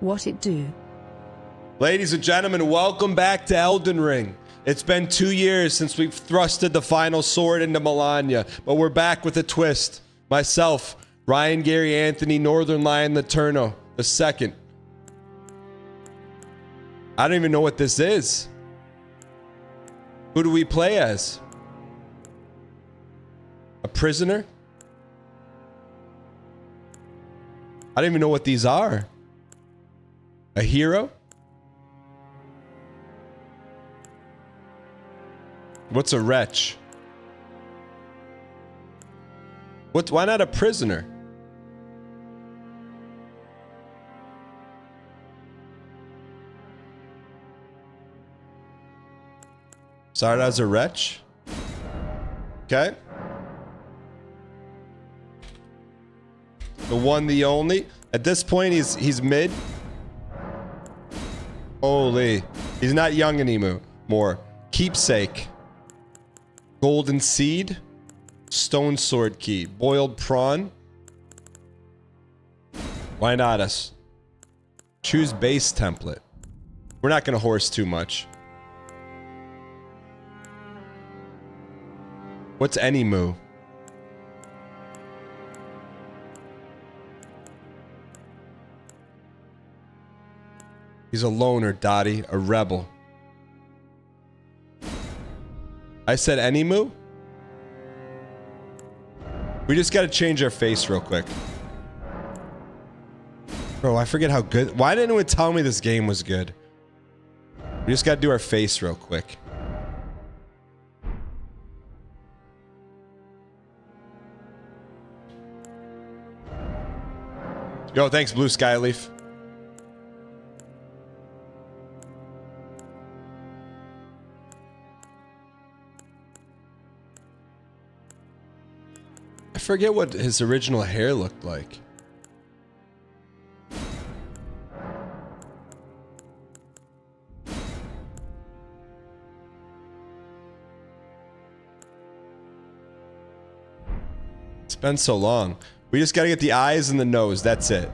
What it do? Ladies and gentlemen, welcome back to Elden Ring. It's been 2 years since we've thrusted the final sword into Melania, but we're back with a twist. Myself, Ryan Gary Anthony, Nothernlion the second. I don't even know what this is. Who do we play as? A prisoner? I don't even know what these are. A hero? What's a wretch? Why not a prisoner? Started as a wretch? Okay. The one, the only. At this point, he's mid. Holy. He's not young anymore. Keepsake. Golden seed. Stone sword key. Boiled prawn. Why not us? Choose base template. We're not going to horse too much. What's any moo? He's a loner, Dottie. A rebel. I said any moo? We just gotta change our face real quick. Bro, I forget how good... Why didn't anyone tell me this game was good? We just gotta do our face real quick. Yo, thanks, Blue Skyleaf. I forget what his original hair looked like. It's been so long. We just gotta get the eyes and the nose. That's it.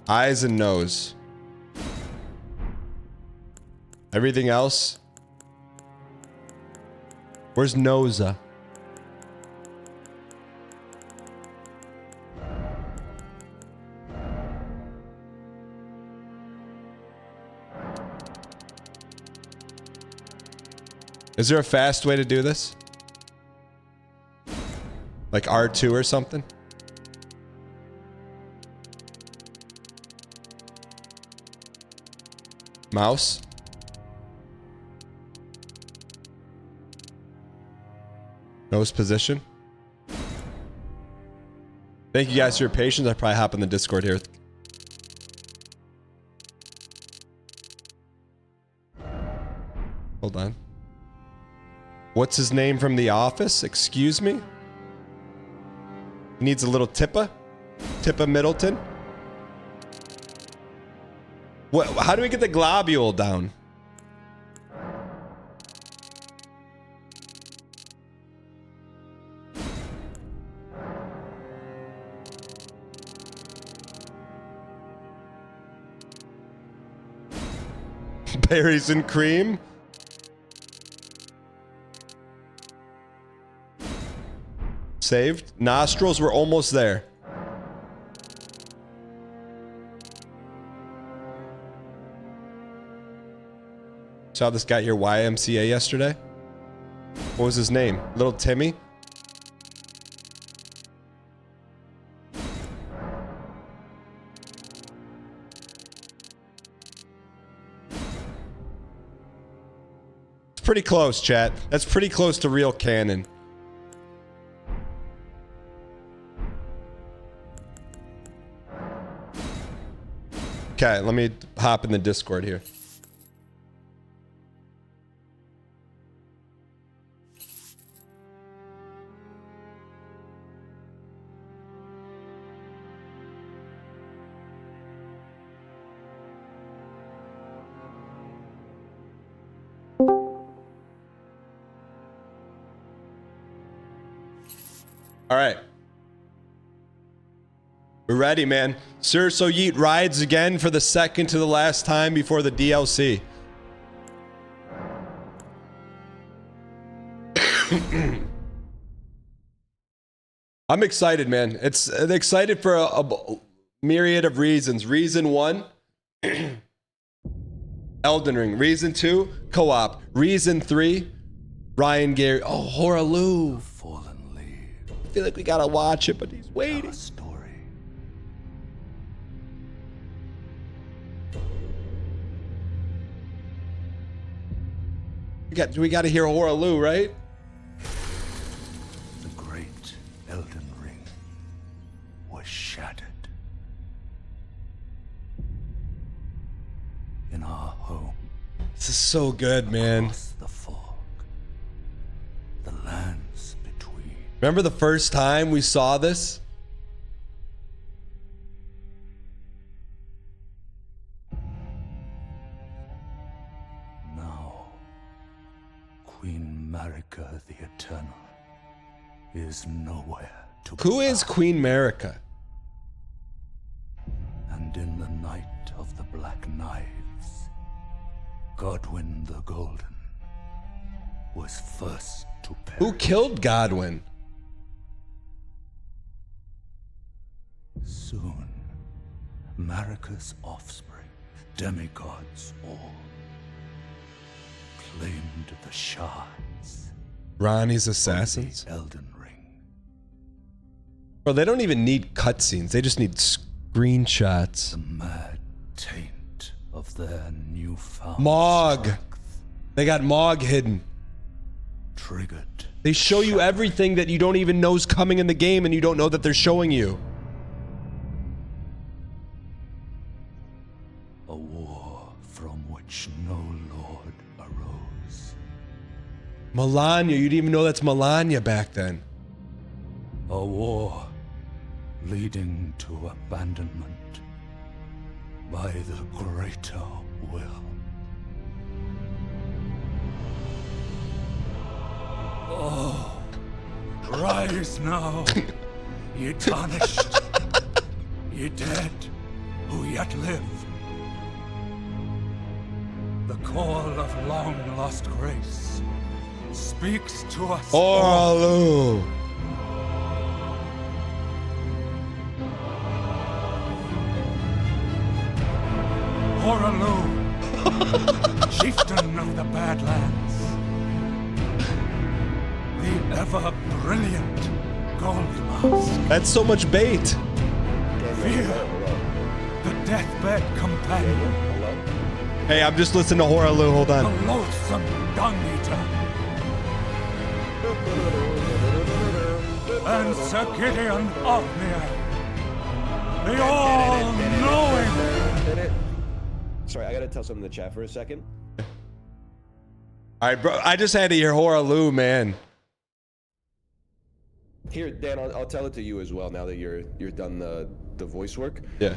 Eyes and nose. Everything else. Where's Noza? Is there a fast way to do this? Like R2 or something? Mouse? Nose position? Thank you guys for your patience. I probably hop in the Discord here. Hold on. What's his name from The Office? Excuse me? He needs a little Tippa? Tippa Middleton? What? How do we get the globule down? Berries and cream? Saved. Nostrils, we're almost there. Saw this guy at your YMCA yesterday. What was his name? Little Timmy? It's pretty close, chat. That's pretty close to real canon. Okay, let me hop in the Discord here. All right. We're ready, man. Sir So Yeet rides again for the second to the last time before the DLC. I'm excited, man. I'm excited for a myriad of reasons. Reason 1, Elden Ring. Reason 2, CoOp. Reason 3, Ryan Gary. Oh, Horaloo. Fallen leaf. I feel like we gotta watch it, but he's waiting. Story. We gotta hear Horaloo, right? The great Elden Ring was shattered. In our home. This is so good, man. Across the fog. The lands between. Remember the first time we saw this? Now, Queen Marika the Eternal is nowhere to be Who is found. Queen Marika? And in the night of the Black Knives, Godwyn the Golden was first to perish. Who killed Godwyn? Soon, Marika's offspring, demigods all, claimed the shards. Ronnie's of assassins? the Elden Ring. Bro, they don't even need cutscenes. They just need screenshots. The mad taint of their newfound Mog. strength They got Mog hidden. triggered. They show you everything that you don't even know is coming in the game and you don't know that they're showing you. A war from which no lord arose. Melania, you didn't even know that's Melania back then. A war leading to abandonment by the greater will. Oh, rise now, ye tarnished, ye dead who yet live. The call of long lost grace speaks to us all. Horaloo. Horaloo, chieftain of the Badlands, the ever-brilliant Goldmask, That's so much bait. Fear, the deathbed companion, Hey, I'm just listening to Horaloo. Hold the on. loathsome dung-eater, and Sir Gideon Othniel, the all-knowing. Sorry, I gotta tell something in the chat for a second. All right, bro. I just had to hear Horaloo, man. Here, Dan, I'll tell it to you as well now that you're done the voice work. Yeah.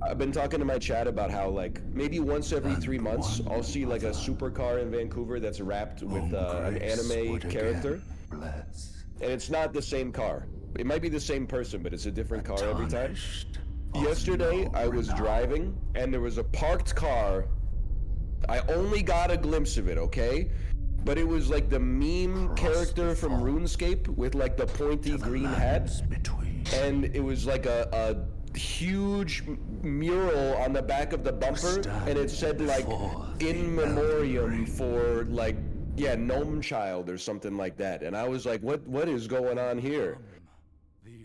I've been talking to my chat about how, like, maybe once every 3 months, I'll see, like, a supercar in Vancouver that's wrapped with an anime character. Bless. And it's not the same car. It might be the same person, but it's a different car every time. Yesterday, I was driving, and there was a parked car. I only got a glimpse of it, okay? But it was like the meme character from RuneScape with, like, the pointy green hat. And it was like a huge mural on the back of the bumper, and it said, like, in memoriam for, like, yeah, Gnome Child or something like that. And I was like, what is going on here?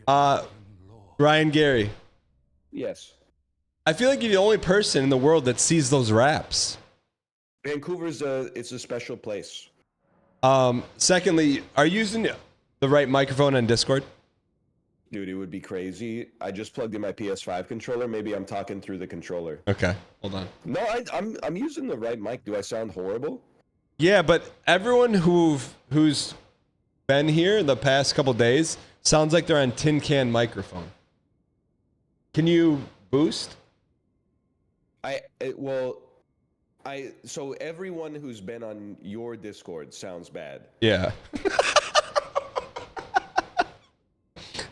Ryan Gary. Yes. I feel like you're the only person in the world that sees those raps. Vancouver's it's a special place. Secondly, are you using the right microphone on Discord? Dude, it would be crazy. I just plugged in my PS5 controller. Maybe I'm talking through the controller. Okay, hold on. No, I'm using the right mic. Do I sound horrible? Yeah, but everyone who's been here in the past couple days sounds like they're on tin can microphone. Can you boost? So everyone who's been on your Discord sounds bad. Yeah.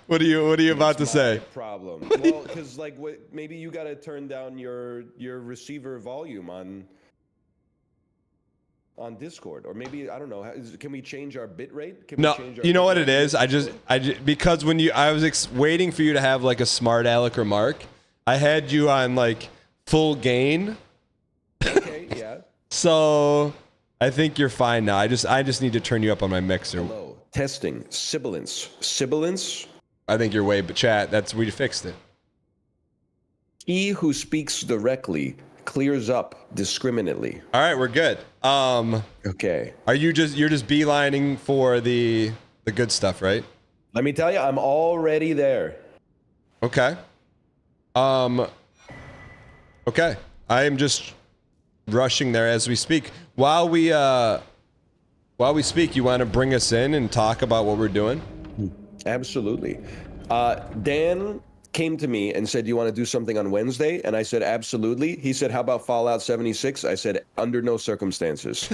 What are you about to say? Problem. Well, because like, maybe you got to turn down your receiver volume on Discord, or maybe I don't know. Can we change our bit rate? Can No, we change our you know what bit it rate is. on I just because when I was waiting for you to have like a smart aleck or Mark, I had you on like full gain. Okay, yeah. So I think you're fine now. I just need to turn you up on my mixer. Hello. Testing. Sibilance. I think you're way, but chat. We fixed it. He who speaks directly clears up discriminately. All right, we're good. Okay. You're just beelining for the good stuff, right? Let me tell you, I'm already there. Okay. Okay. I am just rushing there as we speak. While we speak, you want to bring us in and talk about what we're doing? Absolutely. Dan came to me and said, "Do you want to do something on Wednesday?" And I said, "Absolutely." He said, "How about Fallout 76?" I said, "Under no circumstances."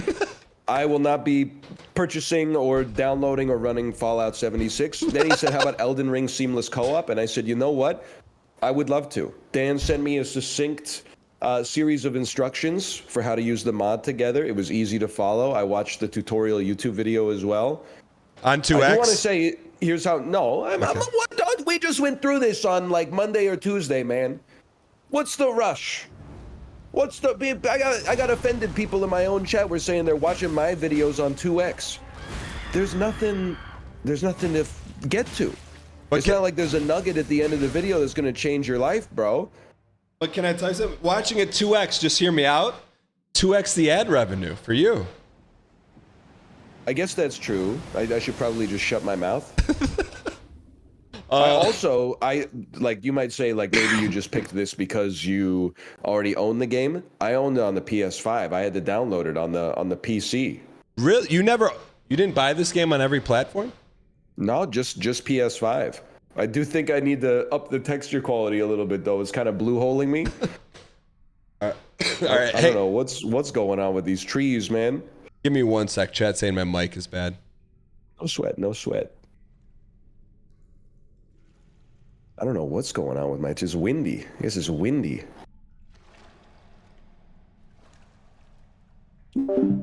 I will not be purchasing or downloading or running Fallout 76. Then he said, "How about Elden Ring Seamless Co-op?" And I said, "You know what? I would love to." Dan sent me a succinct series of instructions for how to use the mod together. It was easy to follow. I watched the tutorial YouTube video as well. On 2X? I want to say, here's how. No, we just went through this on like Monday or Tuesday, man. What's the rush? I got offended people in my own chat were saying they're watching my videos on 2X. There's nothing to get to. But it's not like there's a nugget at the end of the video that's going to change your life, bro. But can I tell you something? Watching it 2X, just hear me out. 2X the ad revenue for you. I guess that's true. I should probably just shut my mouth. I like, you might say like maybe you just picked this because you already own the game. I owned it on the PS5. I had to download it on the PC. Really? You didn't buy this game on every platform? No, just PS5. I do think I need to up the texture quality a little bit though. It's kind of blue holing me. All right. I don't know what's going on with these trees, man. Give me 1 sec. Chat saying my mic is bad. No sweat. I don't know what's going on with my. It's just windy. I guess it's windy.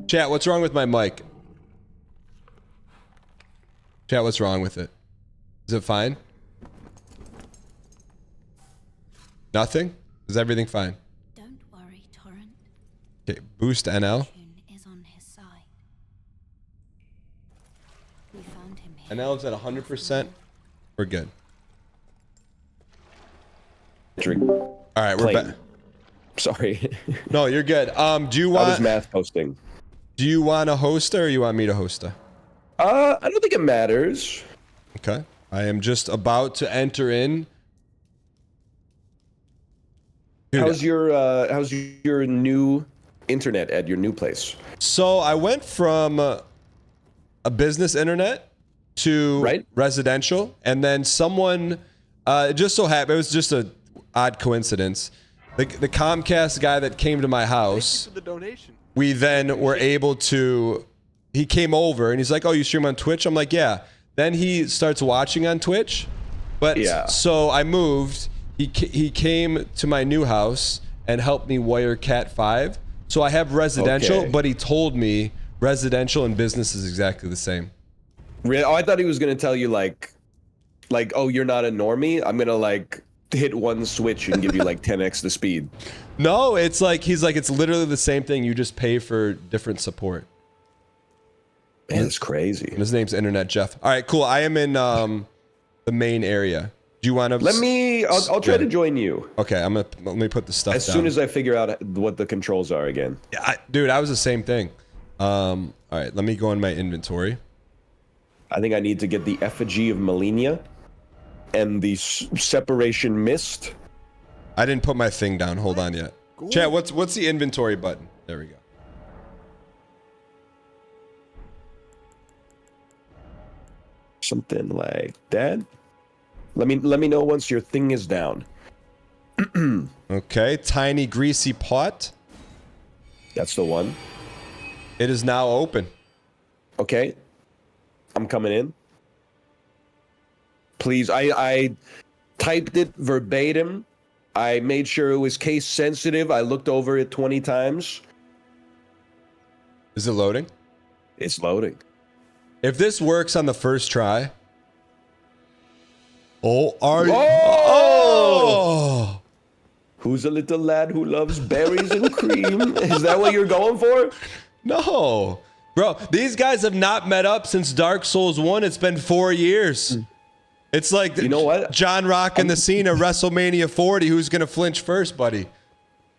Chat, what's wrong with my mic? Chat, what's wrong with it? Is it fine? Nothing? Is everything fine? Don't worry, Torrent. Okay, boost NL. Is on his side. We found him here. NL is at 100%. We're good. All right, we're back. Sorry. No, you're good. Do you want? I was math posting. Do you want a hoster or you want me to host her? I don't think it matters. Okay. I am just about to enter in. Dude, how's your new internet at your new place? So I went from a business internet to residential, and then someone it just so happened, it was just a odd coincidence. The Comcast guy that came to my house, Thank you for the donation. we then were able to, he came over and he's like, "Oh, you stream on Twitch?" I'm like, "Yeah." Then he starts watching on Twitch. But yeah. So I moved. He came to my new house and helped me wire Cat 5. So I have residential, Okay. but he told me residential and business is exactly the same. Really? Oh, I thought he was gonna tell you like, oh, you're not a normie. I'm gonna like hit one switch and give you like 10x the speed. No, it's like, he's like, it's literally the same thing. You just pay for different support. Man, it's crazy. And his name's Internet Jeff. All right, cool. I am in the main area. Do you want to? I'll try to join you. Okay, let me put the stuff as down. soon as I figure out what the controls are again. Yeah, dude, I was the same thing. All right, let me go in my inventory. I think I need to get the effigy of Malenia and the separation mist. I didn't put my thing down. Hold on yet. Cool. Chat, what's the inventory button? There we go. Something like that. Let me know once your thing is down. Okay, tiny greasy pot. That's the one. It is now open. Okay. I'm coming in. Please, I typed it verbatim. I made sure it was case sensitive. I looked over it 20 times. Is it loading? It's loading. If this works on the first try. Oh, are you? Oh! Who's a little lad who loves berries and cream? Is that what you're going for? No. Bro, these guys have not met up since Dark Souls 1. It's been 4 years. It's like, you know what? John Rock in the scene of WrestleMania 40. Who's going to flinch first, buddy?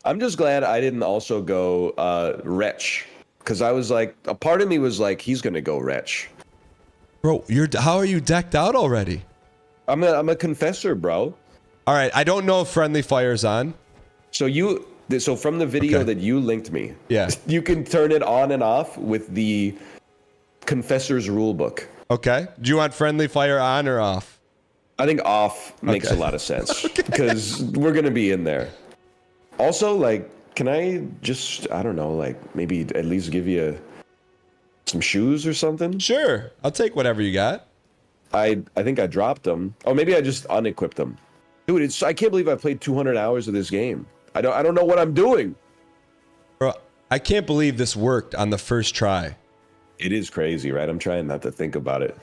I'm just glad I didn't also go Wretch. Because I was like, a part of me was like, he's going to go Wretch. Bro, how are you decked out already? I'm a confessor, bro. All right, I don't know if friendly fire's on. So from the video that you linked me, yeah, you can turn it on and off with the confessor's rulebook. Okay. Do you want friendly fire on or off? I think off makes a lot of sense because we're gonna be in there. Also, like, can I just, I don't know, like maybe at least give you some shoes or something? Sure, I'll take whatever you got. I think I dropped them. Oh, maybe I just unequipped them. Dude, I can't believe I played 200 hours of this game. I don't know what I'm doing. Bro, I can't believe this worked on the first try. It is crazy, right? I'm trying not to think about it.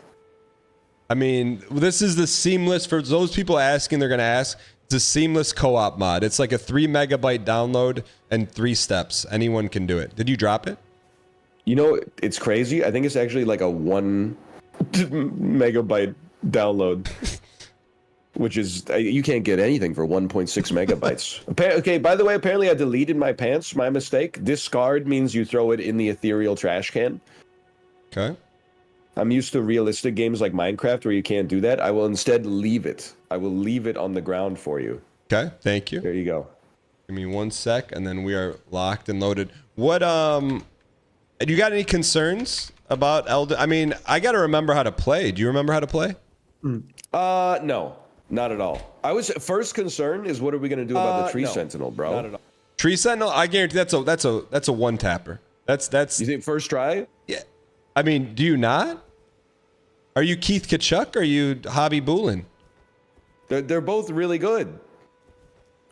I mean, this is the seamless, for those people asking, they're going to ask, it's a seamless co-op mod. It's like a 3 megabyte download and 3 steps. Anyone can do it. Did you drop it? You know, it's crazy. I think it's actually like a 1 megabyte download. Which is, you can't get anything for 1.6 megabytes. Okay, by the way, apparently I deleted my pants. My mistake. Discard means you throw it in the ethereal trash can. Okay. I'm used to realistic games like Minecraft where you can't do that. I will instead leave it. I will leave it on the ground for you. Okay, thank you. There you go. Give me 1 sec, and then we are locked and loaded. What, you got any concerns about Elden? I mean, I got to remember how to play. Do you remember how to play? No. Not at all. First concern is what are we gonna do about the tree sentinel, bro? Not at all. Tree sentinel, I guarantee that's a one tapper. That's. You think first try? Yeah. I mean, do you not? Are you Keith Kachuk or are you Hobby Boolin? They're both really good.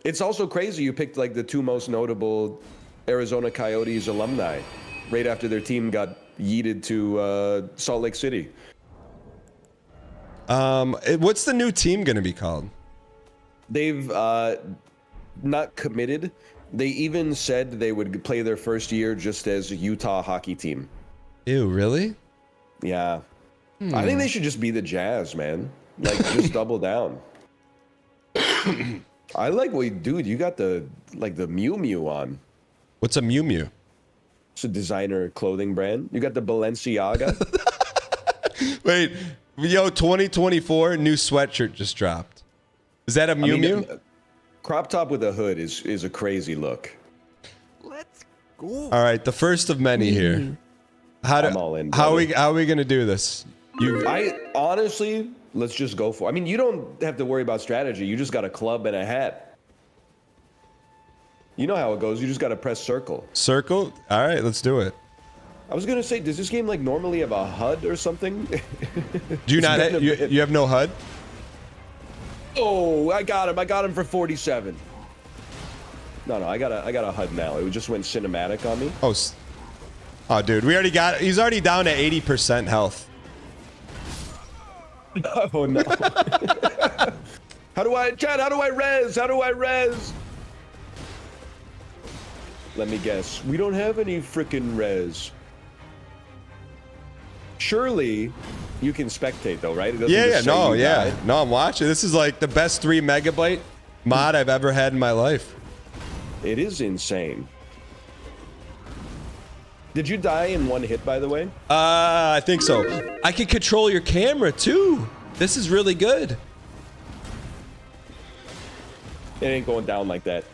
It's also crazy you picked like the 2 most notable Arizona Coyotes alumni right after their team got yeeted to Salt Lake City. What's the new team going to be called? They've not committed. They even said they would play their first year just as a Utah hockey team. Ew, really? Yeah. I think they should just be the Jazz, man. Like, just double down. I like what dude, you got the Mew Mew on. What's a Mew Mew? It's a designer clothing brand. You got the Balenciaga. Wait. Yo, 2024 new sweatshirt just dropped. Is that a Mew Mew? Crop top with a hood is a crazy look. Let's go. All right, the first of many here. I'm all in. How are we gonna do this? I honestly, let's just go for it. I mean, you don't have to worry about strategy. You just got a club and a hat. You know how it goes. You just got to press circle. Circle? All right, let's do it. I was gonna say, does this game like normally have a HUD or something? Do you not? You have no HUD? Oh, I got him for 47. No, I got a HUD now. It just went cinematic on me. Oh, dude, he's already down to 80% health. Oh no. How do I res? Let me guess. We don't have any frickin' res. Surely you can spectate though, right? It doesn't No, I'm watching. This is like the best 3 megabyte mod I've ever had in my life. It is insane. Did you die in 1 hit, by the way? I think so. I can control your camera too. This is really good. It ain't going down like that.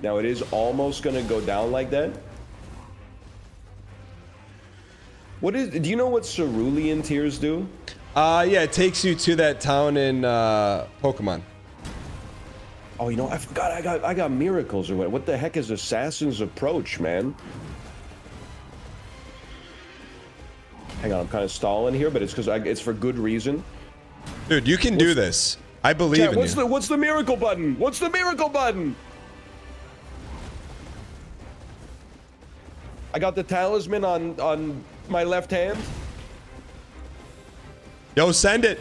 Now it is almost gonna go down like that. Do you know what cerulean tears do? Yeah, it takes you to that town in Pokemon. Oh, you know, I forgot I got miracles or what the heck is Assassin's Approach, man? Hang on, I'm kind of stalling here, but it's because it's for good reason. Dude, you can do this. I believe Chat, in you. what's the miracle button? What's the miracle button? I got the talisman on my left hand. Yo, send it.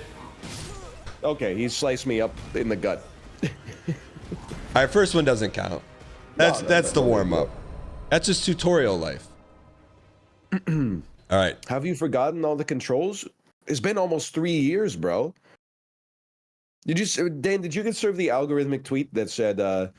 Okay, he sliced me up in the gut. All right, first one doesn't count. That's the warm up. That's just tutorial life. All right. Have you forgotten all the controls? It's been almost 3 years, bro. Dan, did you get served the algorithmic tweet that said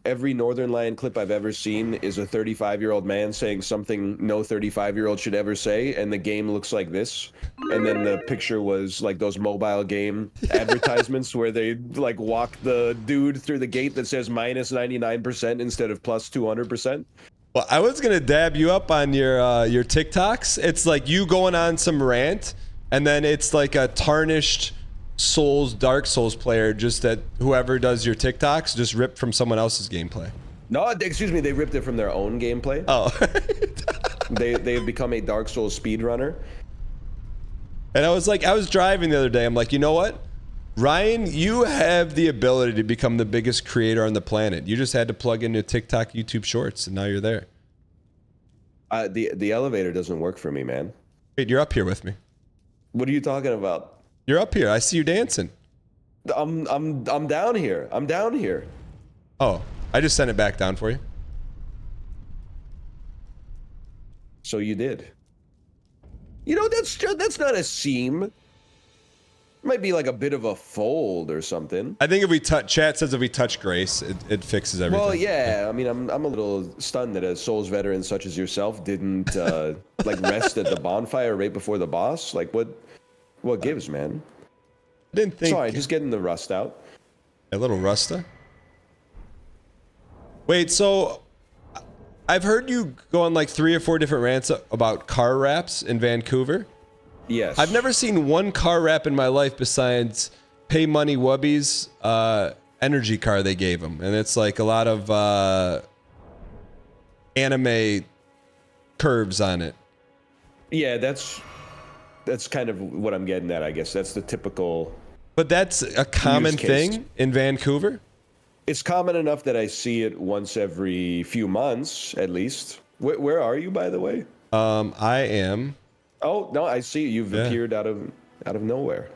every Nothernlion clip I've ever seen is a 35-year-old man saying something no 35-year-old should ever say, and the game looks like this? And then the picture was like those mobile game advertisements where they like walk the dude through the gate that says minus 99% instead of plus 200%. Well, I was gonna dab you up on your TikToks. It's like you going on some rant, and then it's like a tarnished Dark Souls player, just that whoever does your TikToks just ripped from someone else's gameplay. No, excuse me, they ripped it from their own gameplay. Oh. They've become a Dark Souls speedrunner. And I was driving the other day. I'm like, you know what? Ryan, you have the ability to become the biggest creator on the planet. You just had to plug into TikTok, YouTube Shorts, and now you're there. The elevator doesn't work for me, man. Wait, you're up here with me. What are you talking about? You're up here. I see you dancing. I'm down here. I'm down here. Oh, I just sent it back down for you. So you did. You know, that's not a seam. It might be like a bit of a fold or something. I think if we chat says if we touch Grace, it fixes everything. Well, yeah. I mean, I'm a little stunned that a Souls veteran such as yourself didn't like rest at the bonfire right before the boss. Like, what gives, man? I didn't think. Sorry, just getting the rust out. A little rusta. Wait, so I've heard you go on like 3 or 4 different rants about car wraps in Vancouver. Yes. I've never seen one car wrap in my life besides Pay Money Wubby's energy car they gave him, and it's like a lot of anime curves on it. Yeah, that's kind of what I'm getting at, I guess. That's the typical. But that's a common thing in Vancouver? It's common enough that I see it once every few months, at least. Where are you, by the way? I am. Oh, no, I see you've appeared out of nowhere.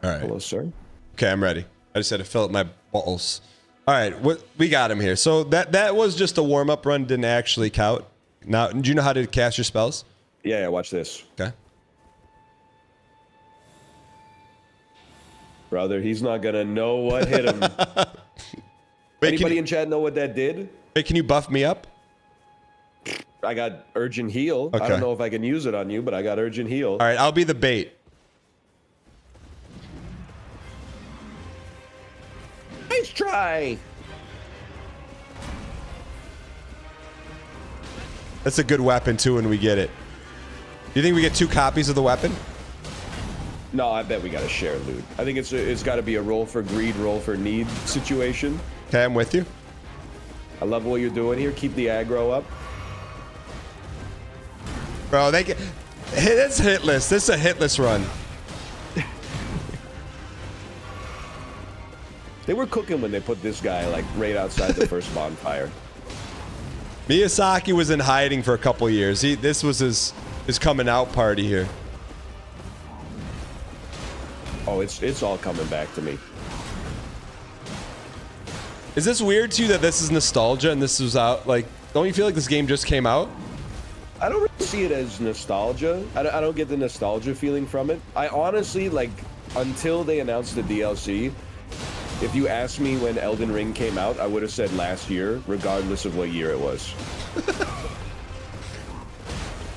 All right. Hello, sir. Okay, I'm ready. I just had to fill up my bottles. All right, we got him here. So that was just a warm-up run, didn't actually count. Now, do you know how to cast your spells? Yeah, watch this. Okay. Brother, he's not gonna know what hit him. Wait, Anybody in chat know what that did? Wait, can you buff me up? I got urgent heal. Okay. I don't know if I can use it on you, but I got urgent heal. All right, I'll be the bait. Nice try. That's a good weapon too when we get it. Do you think we get 2 copies of the weapon? No, I bet we gotta share loot. I think it's got to be a roll for greed, roll for need situation. Okay, I'm with you. I love what you're doing here. Keep the aggro up. Bro, that's hitless. This is a hitless run. They were cooking when they put this guy like right outside the first bonfire. Miyazaki was in hiding for a couple years. This was his coming out party here. Oh, it's all coming back to me. Is this weird to you that this is nostalgia and this was out? Like, don't you feel like this game just came out? I don't really see it as nostalgia. I don't get the nostalgia feeling from it. I honestly, like, until they announced the DLC, if you asked me when Elden Ring came out, I would have said last year, regardless of what year it was.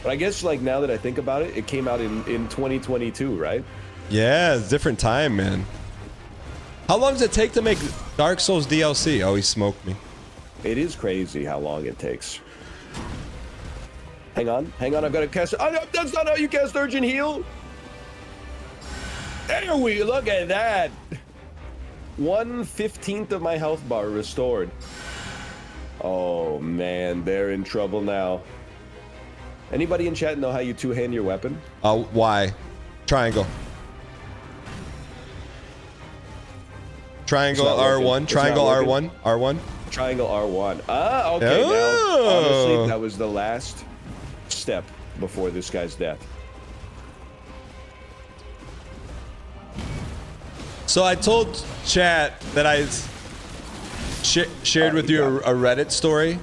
But I guess, like, now that I think about it, it came out in 2022, right? Yeah, it's a different time, man. How long does it take to make Dark Souls DLC? Oh, he smoked me. It is crazy how long it takes. Hang on, I've got to cast. Oh, no, that's not how you cast Urgent Heal. There we look at that. 1/15 of my health bar restored. Oh man, they're in trouble now. Anybody in chat know how you two-hand your weapon? Why? Triangle. Triangle R1. Triangle R1. R1. Triangle R1. Ah, okay. Oh. Now, honestly, that was the last step before this guy's death. So I told chat that I shared with you a Reddit story,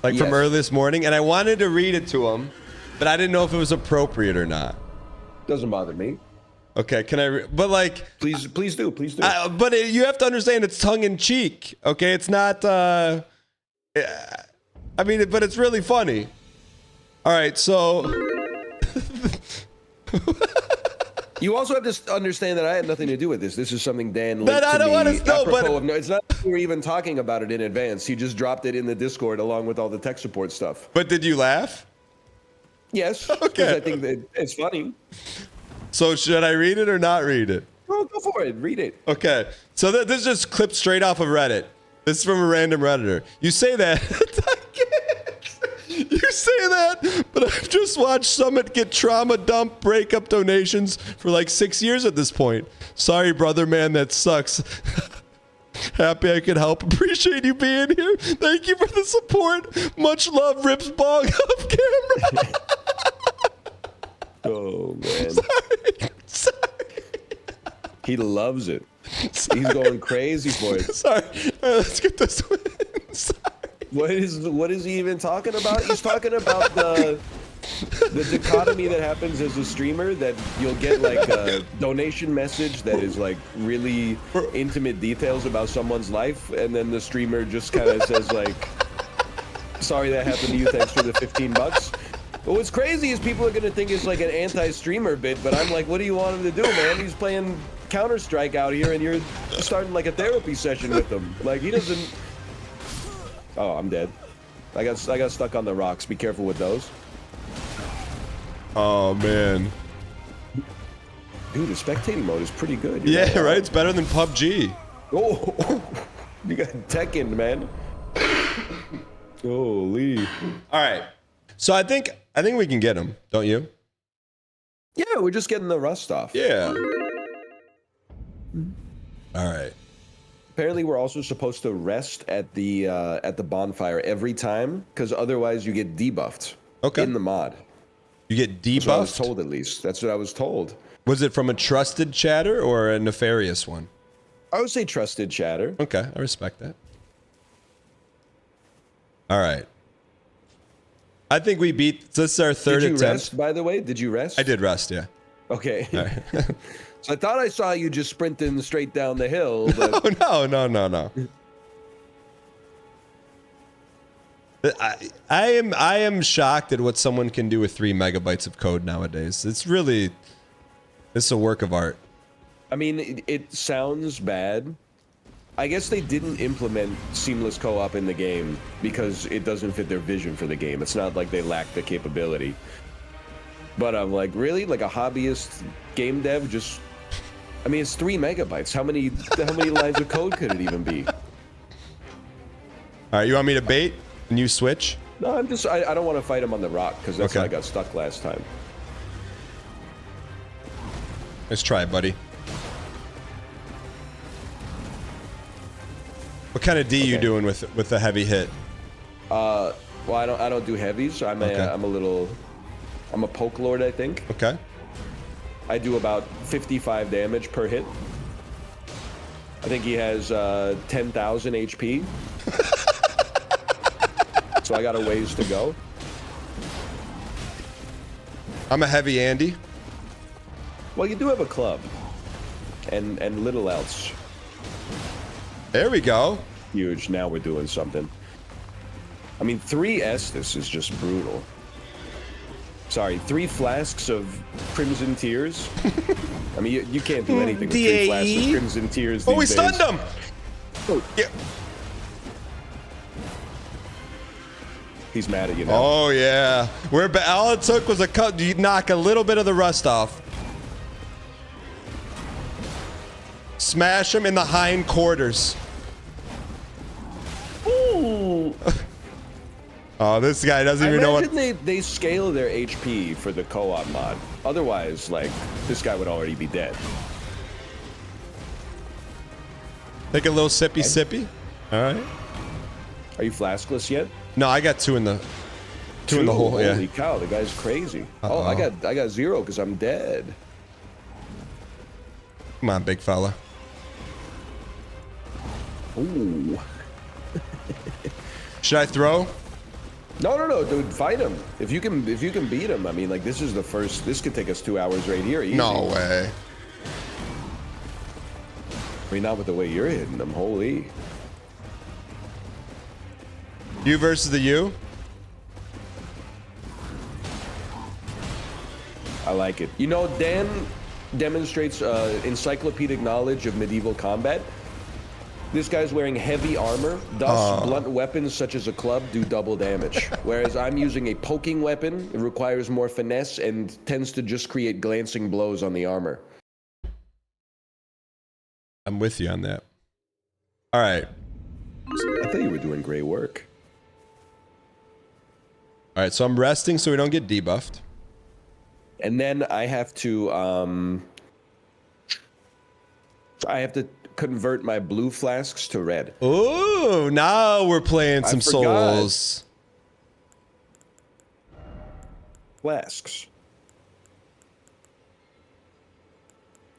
like from early this morning, and I wanted to read it to him, but I didn't know if it was appropriate or not. Doesn't bother me. Okay, can I? But like, please do. But you have to understand, it's tongue in cheek. Okay, it's not. I mean, but it's really funny. All right, so. You also have to understand that I had nothing to do with this. This is something Dan linked But I to don't me. want to know. But it's not like we were even talking about it in advance. He just dropped it in the Discord along with all the tech support stuff. But did you laugh? Yes. Okay. Because I think that it's funny. So should I read it or not read it? Go for it. Read it. Okay. So this is just clipped straight off of Reddit. This is from a random Redditor. You say that. You say that, but I've just watched Summit get trauma dump breakup donations for like 6 years at this point. Sorry, brother, man, that sucks. Happy I could help. Appreciate you being here. Thank you for the support. Much love, Rips Bong off camera. Oh, man. Sorry. He loves it. Sorry. He's going crazy for it. Sorry. All right, let's get this one. Sorry. What is he even talking about? He's talking about the dichotomy that happens as a streamer, that you'll get like a donation message that is like really intimate details about someone's life, and then the streamer just kind of says like, sorry that happened to you, thanks for the $15. But what's crazy is people are gonna think it's like an anti-streamer bit, but I'm like, what do you want him to do, man? He's playing Counter-Strike out here and you're starting like a therapy session with him. Like, he doesn't. Oh, I'm dead. I got stuck on the rocks. Be careful with those. Oh, man. Dude, the spectating mode is pretty good. Yeah, right? It's better than PUBG. Oh, you got Tekken, man. Holy. All right. So I think we can get him, don't you? Yeah, we're just getting the rust off. Yeah. All right. Apparently, we're also supposed to rest at the bonfire every time, because otherwise you get debuffed. Okay. In the mod. You get debuffed? That's what I was told, at least. That's what I was told. Was it from a trusted chatter or a nefarious one? I would say trusted chatter. Okay, I respect that. All right. I think we beat. This is our third attempt. Did you rest, by the way? Did you rest? I did rest, yeah. Okay. All right. So I thought I saw you just sprinting straight down the hill, but... No. I am shocked at what someone can do with 3 megabytes of code nowadays. It's a work of art. I mean, it sounds bad. I guess they didn't implement seamless co-op in the game because it doesn't fit their vision for the game. It's not like they lack the capability. But I'm like, really? Like a hobbyist game dev just... I mean, it's 3 megabytes. How many lines of code could it even be? All right, you want me to bait and you switch? No, I don't want to fight him on the rock because that's how I got stuck last time. Let's try it, buddy. What kind of D you doing with the heavy hit? Well, I don't do heavies. I'm a poke lord, I think. Okay. I do about 55 damage per hit. I think he has 10,000 HP. So I got a ways to go. I'm a heavy Andy. Well, you do have a club. And little else. There we go. Huge. Now we're doing something. I mean, 3 Estus is just brutal. Sorry, 3 flasks of Crimson Tears. I mean, you can't do anything with 3 flasks of Crimson Tears these we days. stunned him! Oh. Yeah. He's mad at you now. Oh, yeah. All it took was you knock a little bit of the rust off. Smash him in the hind quarters. Ooh. Oh, this guy doesn't even know what. Imagine they scale their HP for the co-op mod. Otherwise, like, this guy would already be dead. Take a little sippy sippy. All right. Are you flaskless yet? No, I got two in the hole. Yeah. Holy cow, the guy's crazy. Oh, I got 0 because I'm dead. Come on, big fella. Ooh. Should I throw? No, dude, fight him. If you can beat him, I mean, like, this is the first. This could take us 2 hours right here. Easy. No way. I mean, not with the way you're hitting them. Holy. You versus the you. I like it. You know, Dan demonstrates encyclopedic knowledge of medieval combat. This guy's wearing heavy armor, thus blunt weapons such as a club do double damage. Whereas I'm using a poking weapon, it requires more finesse and tends to just create glancing blows on the armor. I'm with you on that. All right. I thought you were doing great work. All right, so I'm resting so we don't get debuffed. And then I have to convert my blue flasks to red. Ooh, now we're playing some forgot. souls. Flasks.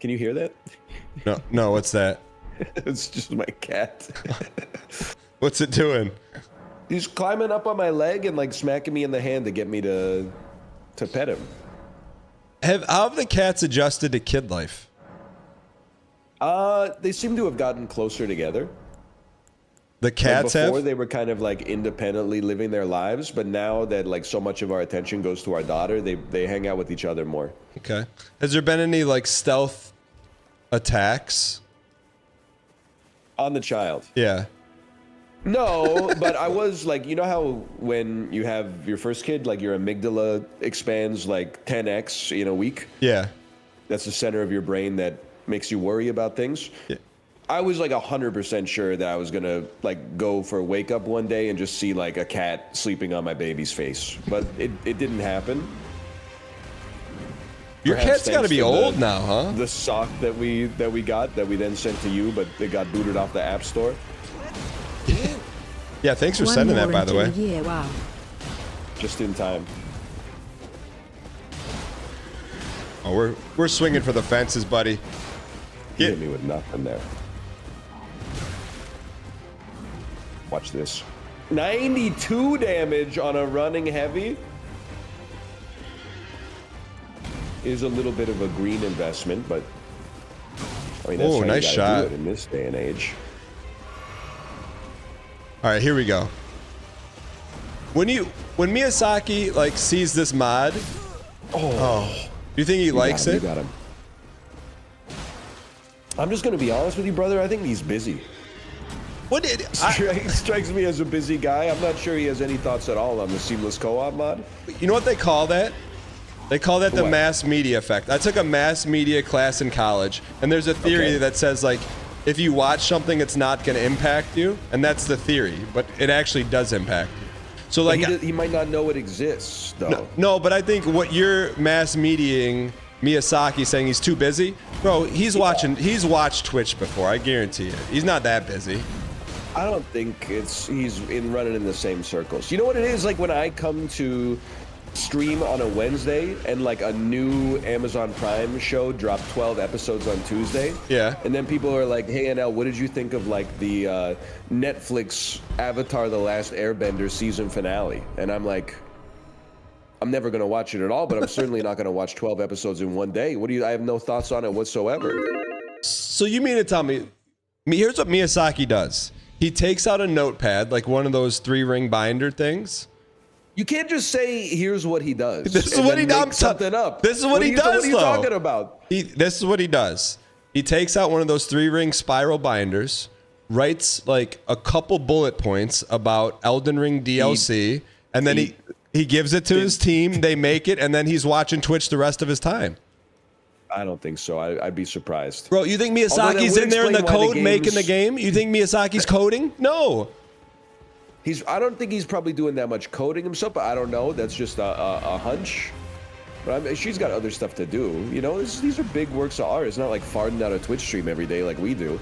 Can you hear that? No, what's that? It's just my cat. What's it doing? He's climbing up on my leg and like smacking me in the hand to get me to pet him. How have the cats adjusted to kid life? They seem to have gotten closer together. The cats before have? They were kind of like independently living their lives, but now that like so much of our attention goes to our daughter, they hang out with each other more. Okay. Has there been any like stealth attacks? On the child. Yeah. No, but I was like, you know how when you have your first kid, like your amygdala expands like 10x in a week? Yeah. That's the center of your brain that makes you worry about things. Yeah. I was like 100% sure that I was gonna like go for a wake up one day and just see like a cat sleeping on my baby's face, but it didn't happen. Your Perhaps cat's got to thanks be old now, huh? The sock that we then sent to you, but it got booted off the App Store. Yeah, thanks for sending that, by the way. Yeah, wow. Just in time. Oh, we're swinging for the fences, buddy. You hit me with nothing there. Watch this. 92 damage on a running heavy is a little bit of a green investment, but I mean, that's how nice you gotta shot. do it in this day and age. All right, here we go. When Miyazaki like sees this mod, do you think he likes it? You got him. I'm just gonna be honest with you, brother. I think he's busy. What did Strikes me as a busy guy. I'm not sure he has any thoughts at all on the seamless co-op mod. You know what they call that? They call that the What? mass media effect. I took a mass media class in college, and there's a theory Okay. that says like, if you watch something, it's not going to impact you, and that's the theory, but it actually does impact you. So like, He might not know it exists, though. no, but I think what you're mass mediating Miyazaki saying he's too busy, bro. He's watched Twitch before. I guarantee it. He's not that busy. I don't think he's running in the same circles. You know what it is? Like when I come to stream on a Wednesday and like a new Amazon Prime show dropped 12 episodes on Tuesday. Yeah. And then people are like, hey, NL, what did you think of like the Netflix Avatar The Last Airbender season finale? And I'm like, I'm never going to watch it at all, but I'm certainly not going to watch 12 episodes in one day. I have no thoughts on it whatsoever. So you mean to tell me, here's what Miyazaki does. He takes out a notepad, like one of those 3-ring binder things. You can't just say, here's what he does. This is what he does. Something up. This is what he does, What are you though. talking about? This is what he does. He takes out one of those 3-ring spiral binders, writes like a couple bullet points about Elden Ring DLC, and then he gives it to his team. They make it, and then he's watching Twitch the rest of his time. I don't think so. I'd be surprised. Bro, you think Although that Miyazaki's would in there in the explain why code the making the games- game? You think Miyazaki's coding? No. I don't think he's probably doing that much coding himself, but I don't know. That's just a hunch. But I mean, she's got other stuff to do. You know, these are big works of art. It's not like farting out a Twitch stream every day like we do.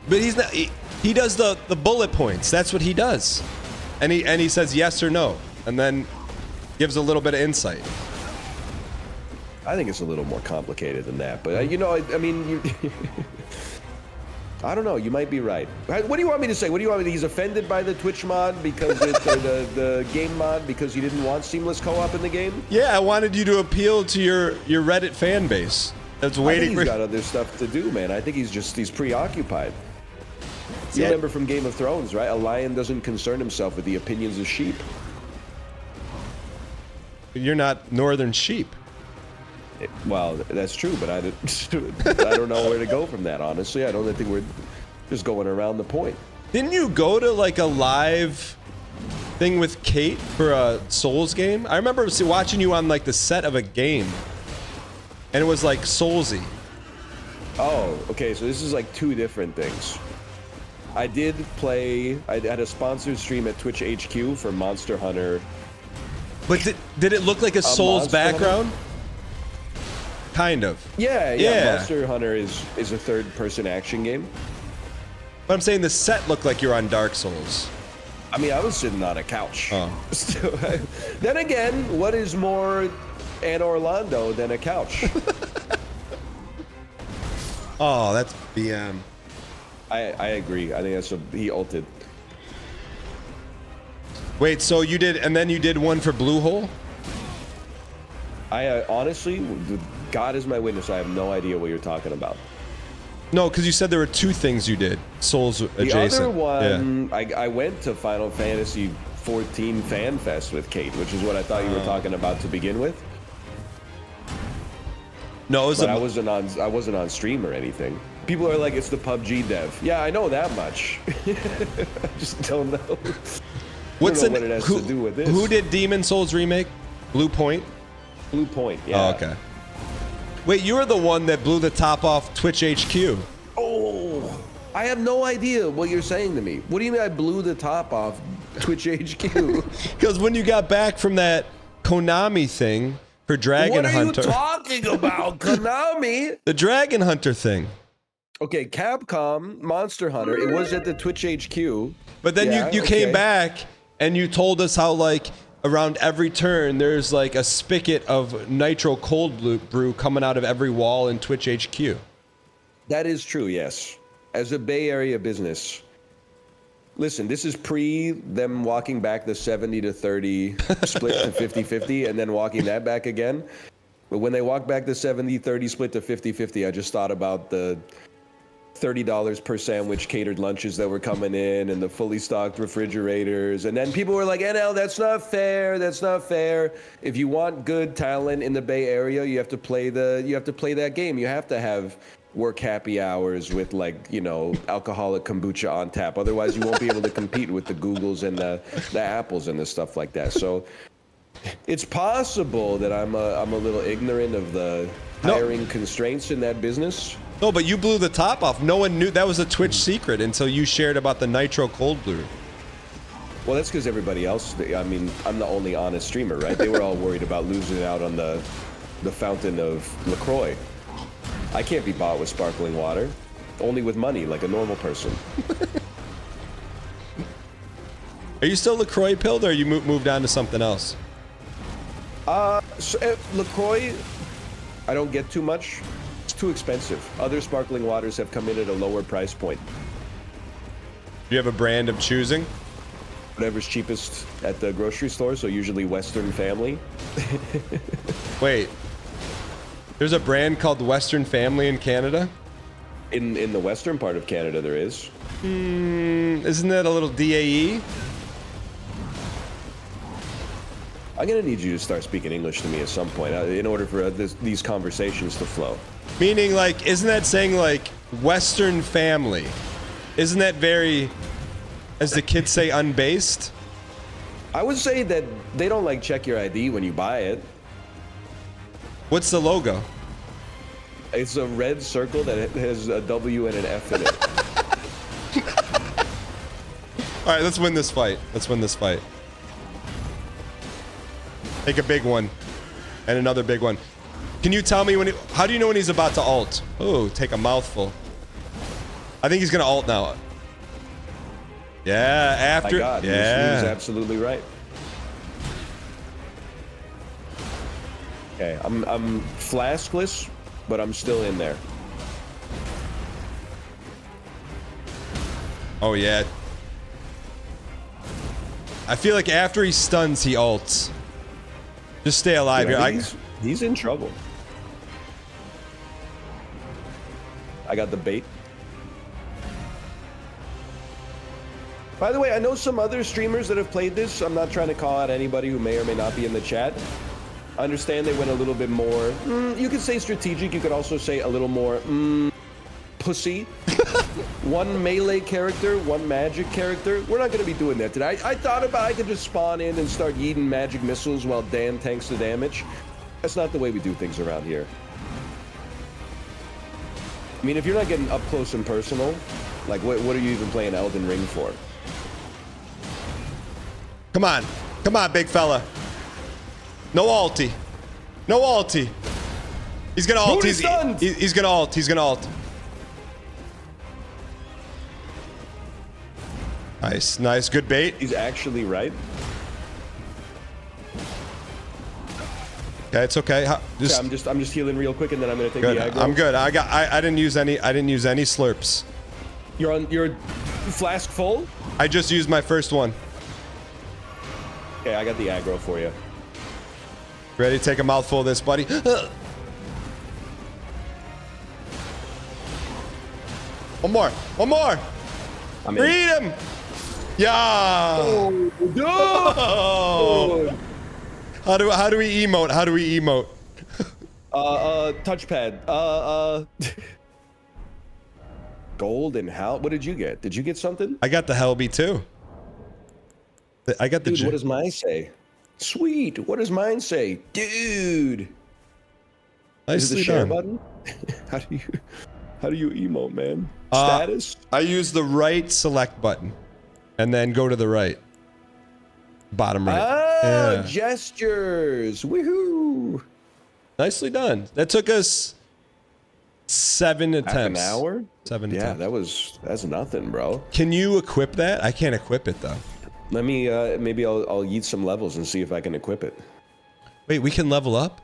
But he's not. He does the bullet points. That's what he does, and he says yes or no, and then gives a little bit of insight. I think it's a little more complicated than that. But you know, I mean, I don't know. You might be right. What do you want me to say? What do you want me to? He's offended by the Twitch mod because the game mod because you didn't want seamless co-op in the game. Yeah, I wanted you to appeal to your Reddit fan base that's waiting. He's got other stuff to do, man. I think he's preoccupied. You remember from Game of Thrones, right? A lion doesn't concern himself with the opinions of sheep. You're not northern sheep. Well, that's true, but I don't know where to go from that, honestly. I don't think we're just going around the point. Didn't you go to like a live thing with Kate for a Souls game? I remember watching you on like the set of a game, and it was like Soulsy. Oh, okay, so this is like two different things. I did play, I had a sponsored stream at Twitch HQ for Monster Hunter. But did it look like a Souls background? Hunter? Kind of. Yeah. Monster Hunter is a third-person action game. But I'm saying the set looked like you're on Dark Souls. I mean, I was sitting on a couch. Oh. Then again, what is more Anne Orlando than a couch? Oh, that's BM. I agree. I think he ulted. Wait, so you did, and then you did one for Bluehole? I honestly, God is my witness, I have no idea what you're talking about. No, because you said there were two things you did, Souls adjacent. The other one, yeah. I went to Final Fantasy 14 Fan Fest with Kate, which is what I thought you were talking about to begin with. No, it was I wasn't on stream or anything. People are like, it's the PUBG dev. Yeah, I know that much. I just don't know. What it has to do with this. Who did Demon Souls remake? Blue Point? Blue Point, yeah. Oh, okay. Wait, you were the one that blew the top off Twitch HQ. Oh, I have no idea what you're saying to me. What do you mean I blew the top off Twitch HQ? Because when you got back from that Konami thing for Dragon Hunter. What are you talking about, Konami? The Dragon Hunter thing. Okay, Capcom, Monster Hunter, it was at the Twitch HQ. But then you came back and you told us how, like, around every turn, there's like a spigot of nitro cold brew coming out of every wall in Twitch HQ. That is true, yes. As a Bay Area business. Listen, this is pre them walking back the 70-30 split to 50-50 and then walking that back again. But when they walk back the 70-30 split to 50-50, I just thought about the $30 per sandwich catered lunches that were coming in and the fully stocked refrigerators. And then people were like, NL, that's not fair. That's not fair. If you want good talent in the Bay Area, you have to play that game. You have to have work happy hours with, like, you know, alcoholic kombucha on tap. Otherwise, you won't be able to compete with the Googles and the Apples and the stuff like that. So it's possible that I'm a little ignorant of the hiring constraints in that business. No, but you blew the top off. No one knew. That was a Twitch secret until you shared about the nitro cold brew. Well, that's because everybody else, I mean, I'm the only honest streamer, right? They were all worried about losing out on the fountain of LaCroix. I can't be bought with sparkling water. Only with money, like a normal person. Are you still LaCroix pilled, or you moved on to something else? LaCroix, I don't get too much. It's too expensive. Other sparkling waters have come in at a lower price point. Do you have a brand of choosing? Whatever's cheapest at the grocery store, so usually Western Family. Wait. There's a brand called Western Family in Canada? In the western part of Canada, there is. Isn't that a little DAE? I'm gonna need you to start speaking English to me at some point in order for these conversations to flow. Meaning, like, isn't that saying, like, Western Family? Isn't that very, as the kids say, unbased? I would say that they don't, like, check your ID when you buy it. What's the logo? It's a red circle that has a W and an F in it. All right, let's win this fight. Let's win this fight. Take a big one. And another big one. Can you tell me when he... How do you know when he's about to ult? Oh, take a mouthful. I think he's going to ult now. Yeah, after... My God, yeah. he was absolutely right. Okay, I'm flaskless, but I'm still in there. Oh, yeah. I feel like after he stuns, he ults. Just stay alive Yeah, here. he's in trouble. I got the bait. By the way, I know some other streamers that have played this. I'm not trying to call out anybody who may or may not be in the chat. I understand they went a little bit more, you could say strategic, you could also say a little more, pussy. One melee character, one magic character. We're not going to be doing that today. I thought about I could just spawn in and start yeeting magic missiles while Dan tanks the damage. That's not the way we do things around here. I mean, if you're not getting up close and personal, like what are you even playing Elden Ring for? Come on. Come on, big fella. No ulti. No ulti. He's gonna ult. He's gonna ult. He's gonna ult. Nice, nice, good bait. He's actually right. Okay, it's okay. Yeah, I'm just healing real quick, and then I'm gonna take good. the aggro. I'm good. I didn't use any slurps. You're flask full? I just used my first one. Okay, I got the aggro for you. Ready to take a mouthful of this, buddy? One more. One more. Read him. Yeah. Oh, oh. How do we emote? How do we emote? Touchpad. Gold and how? What did you get? Did you get something? I got the Helby too. I got the. Dude, what does mine say? Sweet. What does mine say, dude? Nicely Is it the share done. button? How do you emote, man? Status? I use the right select button, and then go to the right. Bottom right. Ah, Yeah. gestures. Woohoo! Nicely done. That took us 7 attempts. Half an hour? 7 Yeah, attempts. that's nothing, bro. Can you equip that? I can't equip it though. Let me maybe I'll yeet some levels and see if I can equip it. Wait, we can level up?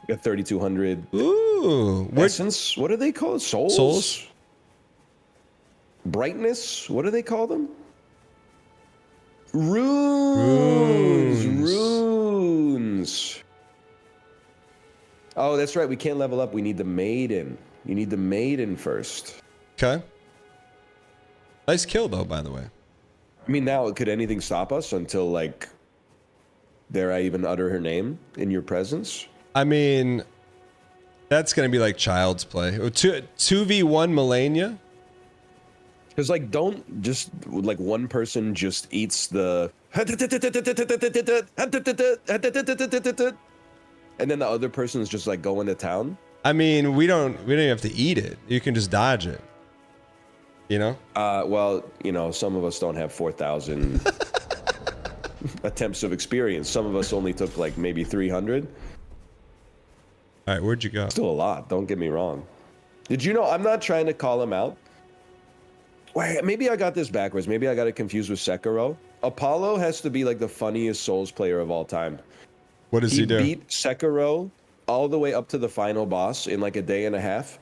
Got 3,200 Ooh. essence. What are they called? Souls? Souls? Brightness? What do they call them? Runes. Runes. Oh, that's right. We can't level up. We need the maiden. You need the maiden first. Okay. Nice kill though, by the way. I mean, now could anything stop us until like, dare I even utter her name in your presence? I mean, that's gonna be like child's play. 2v1 Melania. Because like, don't just like one person just eats the and then the other person is just like going to town. I mean, we don't even have to eat it. You can just dodge it. You know? Well, you know, some of us don't have 4,000 attempts of experience. Some of us only took like maybe 300. All right, where'd you go? Still a lot. Don't get me wrong. Did you know? I'm not trying to call him out. Wait, maybe I got this backwards. Maybe I got it confused with Sekiro. Apollo has to be like the funniest Souls player of all time. What does he do? He beat Sekiro all the way up to the final boss in like a day and a half.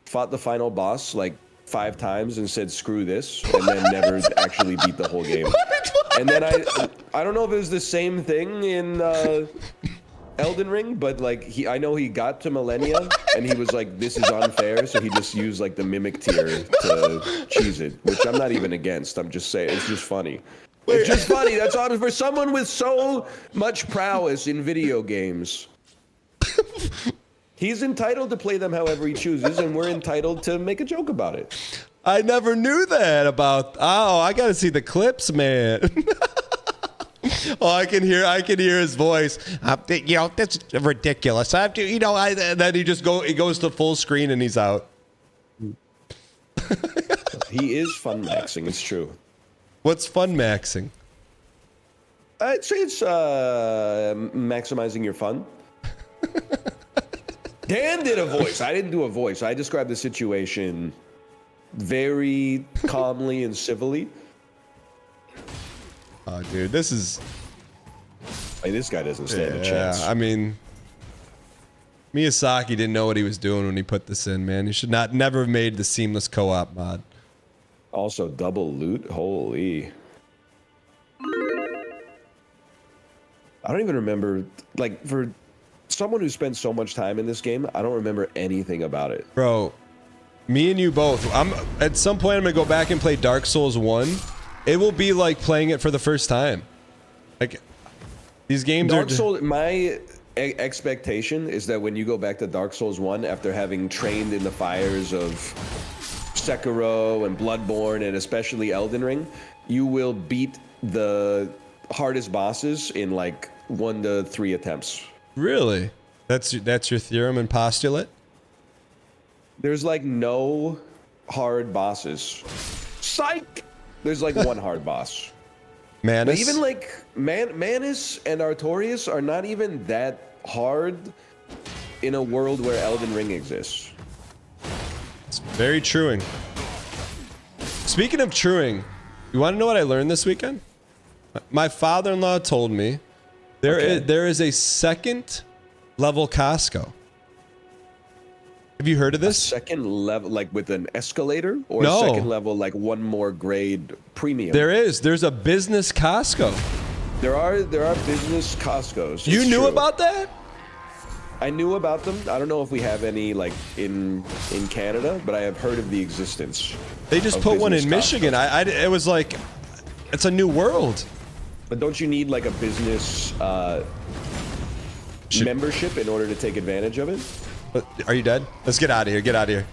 Fought the final boss like 5 times and said screw this, and then never actually beat the whole game. And then I don't know if it was the same thing in Elden Ring, but like I know he got to Millennia and he was like, this is unfair, so he just used like the mimic tier to cheese it, which I'm not even against. I'm just saying it's just funny. It's just funny. That's all for someone with so much prowess in video games. He's entitled to play them however he chooses, and we're entitled to make a joke about it. I never knew that about. Oh, I gotta see the clips, man. Oh, I can hear his voice. You know, that's ridiculous. I have to, you know, and then he goes to full screen and he's out. He is fun maxing. It's true. What's fun maxing? I'd say it's maximizing your fun. Dan did a voice. I didn't do a voice. I described the situation very calmly and civilly. Oh, dude, this is... Hey, this guy doesn't stand a chance. I mean, Miyazaki didn't know what he was doing when he put this in, man. He should never have made the seamless co-op mod. Also, double loot. Holy. I don't even remember, like, for someone who spent so much time in this game, I don't remember anything about it. Bro, me and you both. At some point, I'm going to go back and play Dark Souls 1. It will be like playing it for the first time. Like, these games Dark Souls, my expectation is that when you go back to Dark Souls 1 after having trained in the fires of Sekiro and Bloodborne and especially Elden Ring, you will beat the hardest bosses in like 1 to 3 attempts. Really? That's your theorem and postulate? There's like no hard bosses. Psych! There's like one hard boss. Manus? But even like Manus and Artorias are not even that hard in a world where Elden Ring exists. It's very truing. Speaking of truing, you want to know what I learned this weekend? My father-in-law told me there is a second level Costco. Have you heard of this? A second level, like with an escalator, or No. a second level, like one more grade premium? There's a business Costco. There are business Costcos. You It's knew true. about that? I knew about them. I don't know if we have any like in Canada, but I have heard of the existence. They just of put one business in Michigan. It was like, it's a new world. But don't you need like a business membership in order to take advantage of it? But are you dead? Let's get out of here. Get out of here.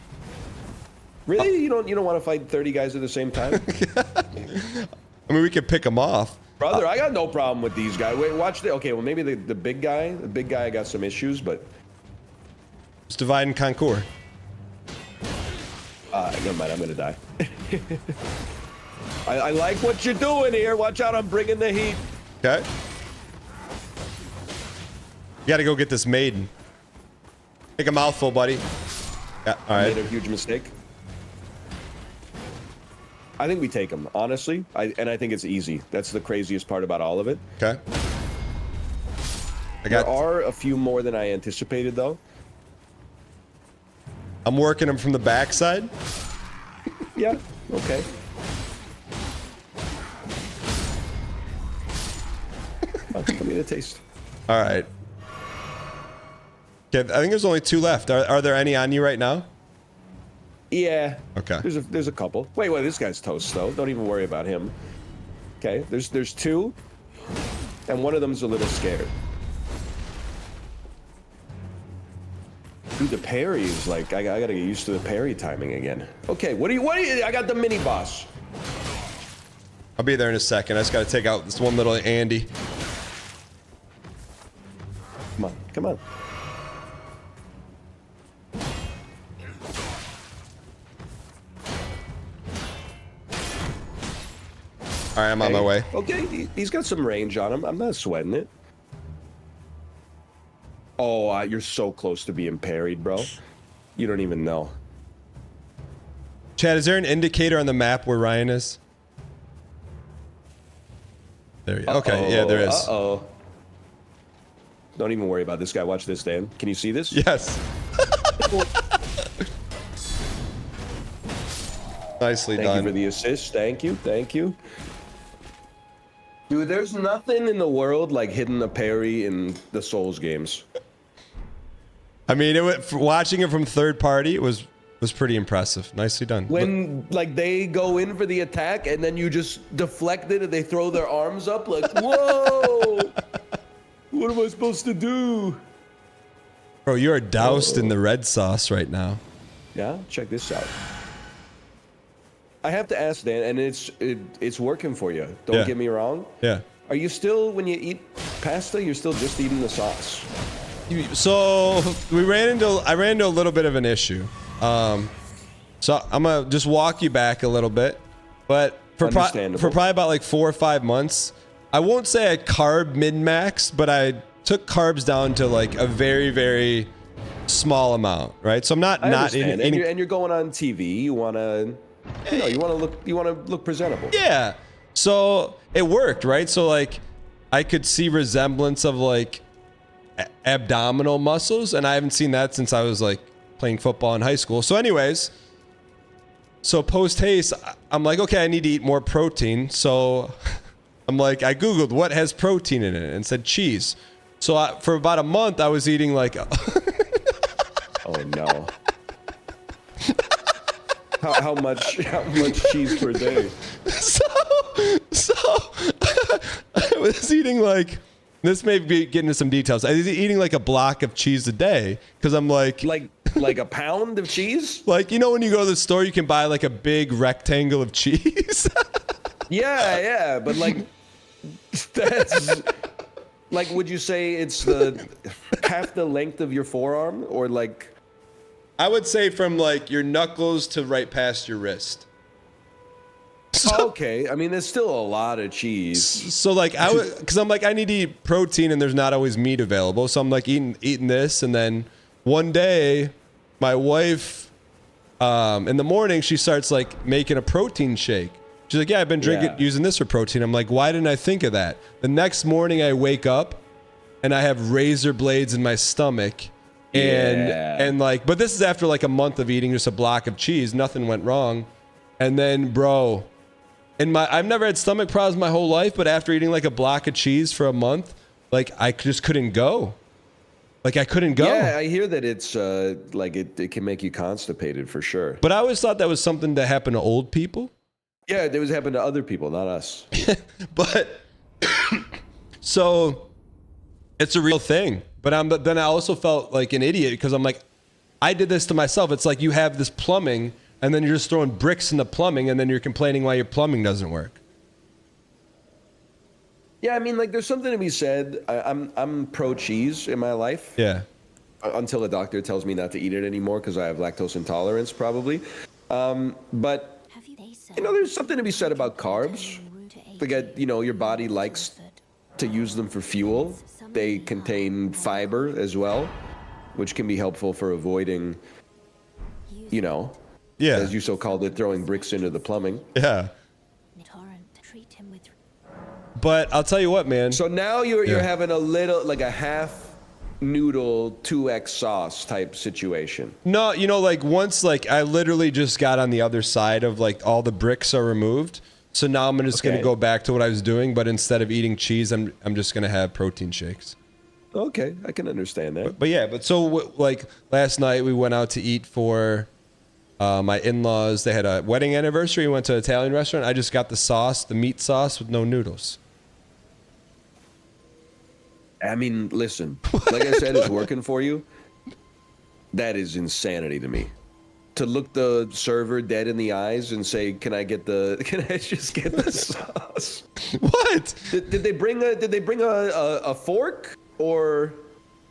Really? You don't want to fight 30 guys at the same time? I mean, we could pick them off. Brother, I got no problem with these guys. Wait, watch the. Okay, well maybe the big guy. The big guy got some issues, but It's divide and conquer. never mind. I'm gonna die. I like what you're doing here. Watch out! I'm bringing the heat. Okay. You got to go get this maiden. Take a mouthful, buddy. Yeah. All Made right. a huge mistake. I think we take him, honestly. I think it's easy. That's the craziest part about all of it. Okay. There are a few more than I anticipated, though. I'm working them from the backside. Yeah. Okay. Give me the taste. All right. Okay. I think there's only 2 left. Are there any on you right now? Yeah. Okay. There's a couple. Wait, this guy's toast though. Don't even worry about him. Okay. There's 2, and one of them's a little scared. Dude, the parry is like I gotta get used to the parry timing again. Okay. What do you? I got the mini boss. I'll be there in a second. I just got to take out this one little Andy. Come on. Come on. All right, I'm on my way. Okay, he's got some range on him. I'm not sweating it. Oh, you're so close to being parried, bro. You don't even know. Chad, is there an indicator on the map where Ryan is? There you go. Okay, yeah, there is. Uh-oh. Don't even worry about this guy. Watch this, Dan. Can you see this? Yes. Nicely Thank done. you for the assist. Thank you. Thank you. Dude, there's nothing in the world like hitting a parry in the Souls games. I mean, watching it from third party, it was pretty impressive. Nicely done. When like they go in for the attack and then you just deflect it and they throw their arms up like, whoa! What am I supposed to do? Bro, you are doused in the red sauce right now. Yeah, check this out. I have to ask Dan, and it's working for you. Don't get me wrong. Yeah. Are you still, when you eat pasta, you're still just eating the sauce? So I ran into a little bit of an issue. So I'm gonna just walk you back a little bit. But for Understandable. probably about like 4 or 5 months. I won't say I carb min-max, but I took carbs down to like a very, very small amount, right? So I'm not I not understand. eating. And you're going on TV. You want to, you want to look presentable. Yeah. So it worked, right? So like I could see resemblance of like abdominal muscles, and I haven't seen that since I was like playing football in high school. So anyways, so post haste, I'm like, okay, I need to eat more protein. So I'm like, I Googled what has protein in it and said cheese. So for about a month, I was eating like, Oh no. How much cheese per day? So I was eating like, this may be getting into some details. I was eating like a block of cheese a day because I'm like a pound of cheese? Like, you know, when you go to the store, you can buy like a big rectangle of cheese. Yeah, but like that's like, would you say it's the half the length of your forearm, or like? I would say from like your knuckles to right past your wrist. So, Okay, I mean, there's still a lot of cheese. So like because I'm like, I need to eat protein and there's not always meat available. So I'm like eating this, and then one day, my wife, in the morning, she starts like making a protein shake. She's like, yeah, I've been using this for protein. I'm like, why didn't I think of that? The next morning I wake up and I have razor blades in my stomach. And like, but this is after like a month of eating just a block of cheese. Nothing went wrong. And then, bro, I've never had stomach problems my whole life, but after eating like a block of cheese for a month, like I just couldn't go. Like I couldn't go. Yeah, I hear that it's like it can make you constipated for sure. But I always thought that was something that happened to old people. Yeah, it was happening to other people, not us. But so it's a real thing. But then I also felt like an idiot because I'm like, I did this to myself. It's like you have this plumbing and then you're just throwing bricks in the plumbing and then you're complaining why your plumbing doesn't work. Yeah, I mean, like, there's something to be said. I'm pro cheese in my life. Yeah. Until a doctor tells me not to eat it anymore because I have lactose intolerance, probably. But you know, there's something to be said about carbs. Like, you know, your body likes to use them for fuel. They contain fiber as well, which can be helpful for avoiding, you know, as you so called it, throwing bricks into the plumbing. Yeah. But I'll tell you what, man. So now you're having a little, like a half noodle 2x sauce type situation. No, you know, like once, like I literally just got on the other side of like all the bricks are removed. So now I'm just going to go back to what I was doing, but instead of eating cheese, I'm just going to have protein shakes. Okay, I can understand that. But yeah, but so like last night we went out to eat for my in-laws. They had a wedding anniversary. We went to an Italian restaurant. I just got the sauce, the meat sauce with no noodles. I mean, listen, like I said, it's working for you. That is insanity to me. To look the server dead in the eyes and say, can I just get the sauce? What? Did they bring a fork, or?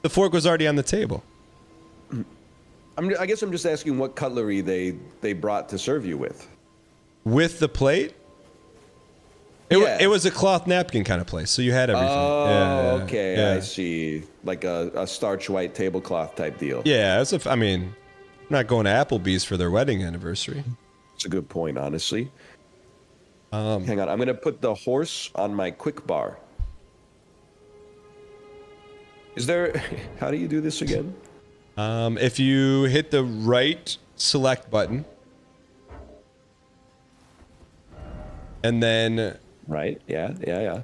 The fork was already on the table. I guess I'm just asking what cutlery they brought to serve you with. With the plate? It was a cloth napkin kind of place, so you had everything. Oh, okay, I see. Like a starch white tablecloth type deal. Yeah, I mean, I'm not going to Applebee's for their wedding anniversary. It's a good point, honestly. Hang on, I'm gonna put the horse on my quick bar. Is there? How do you do this again? If you hit the right select button, and then right, yeah.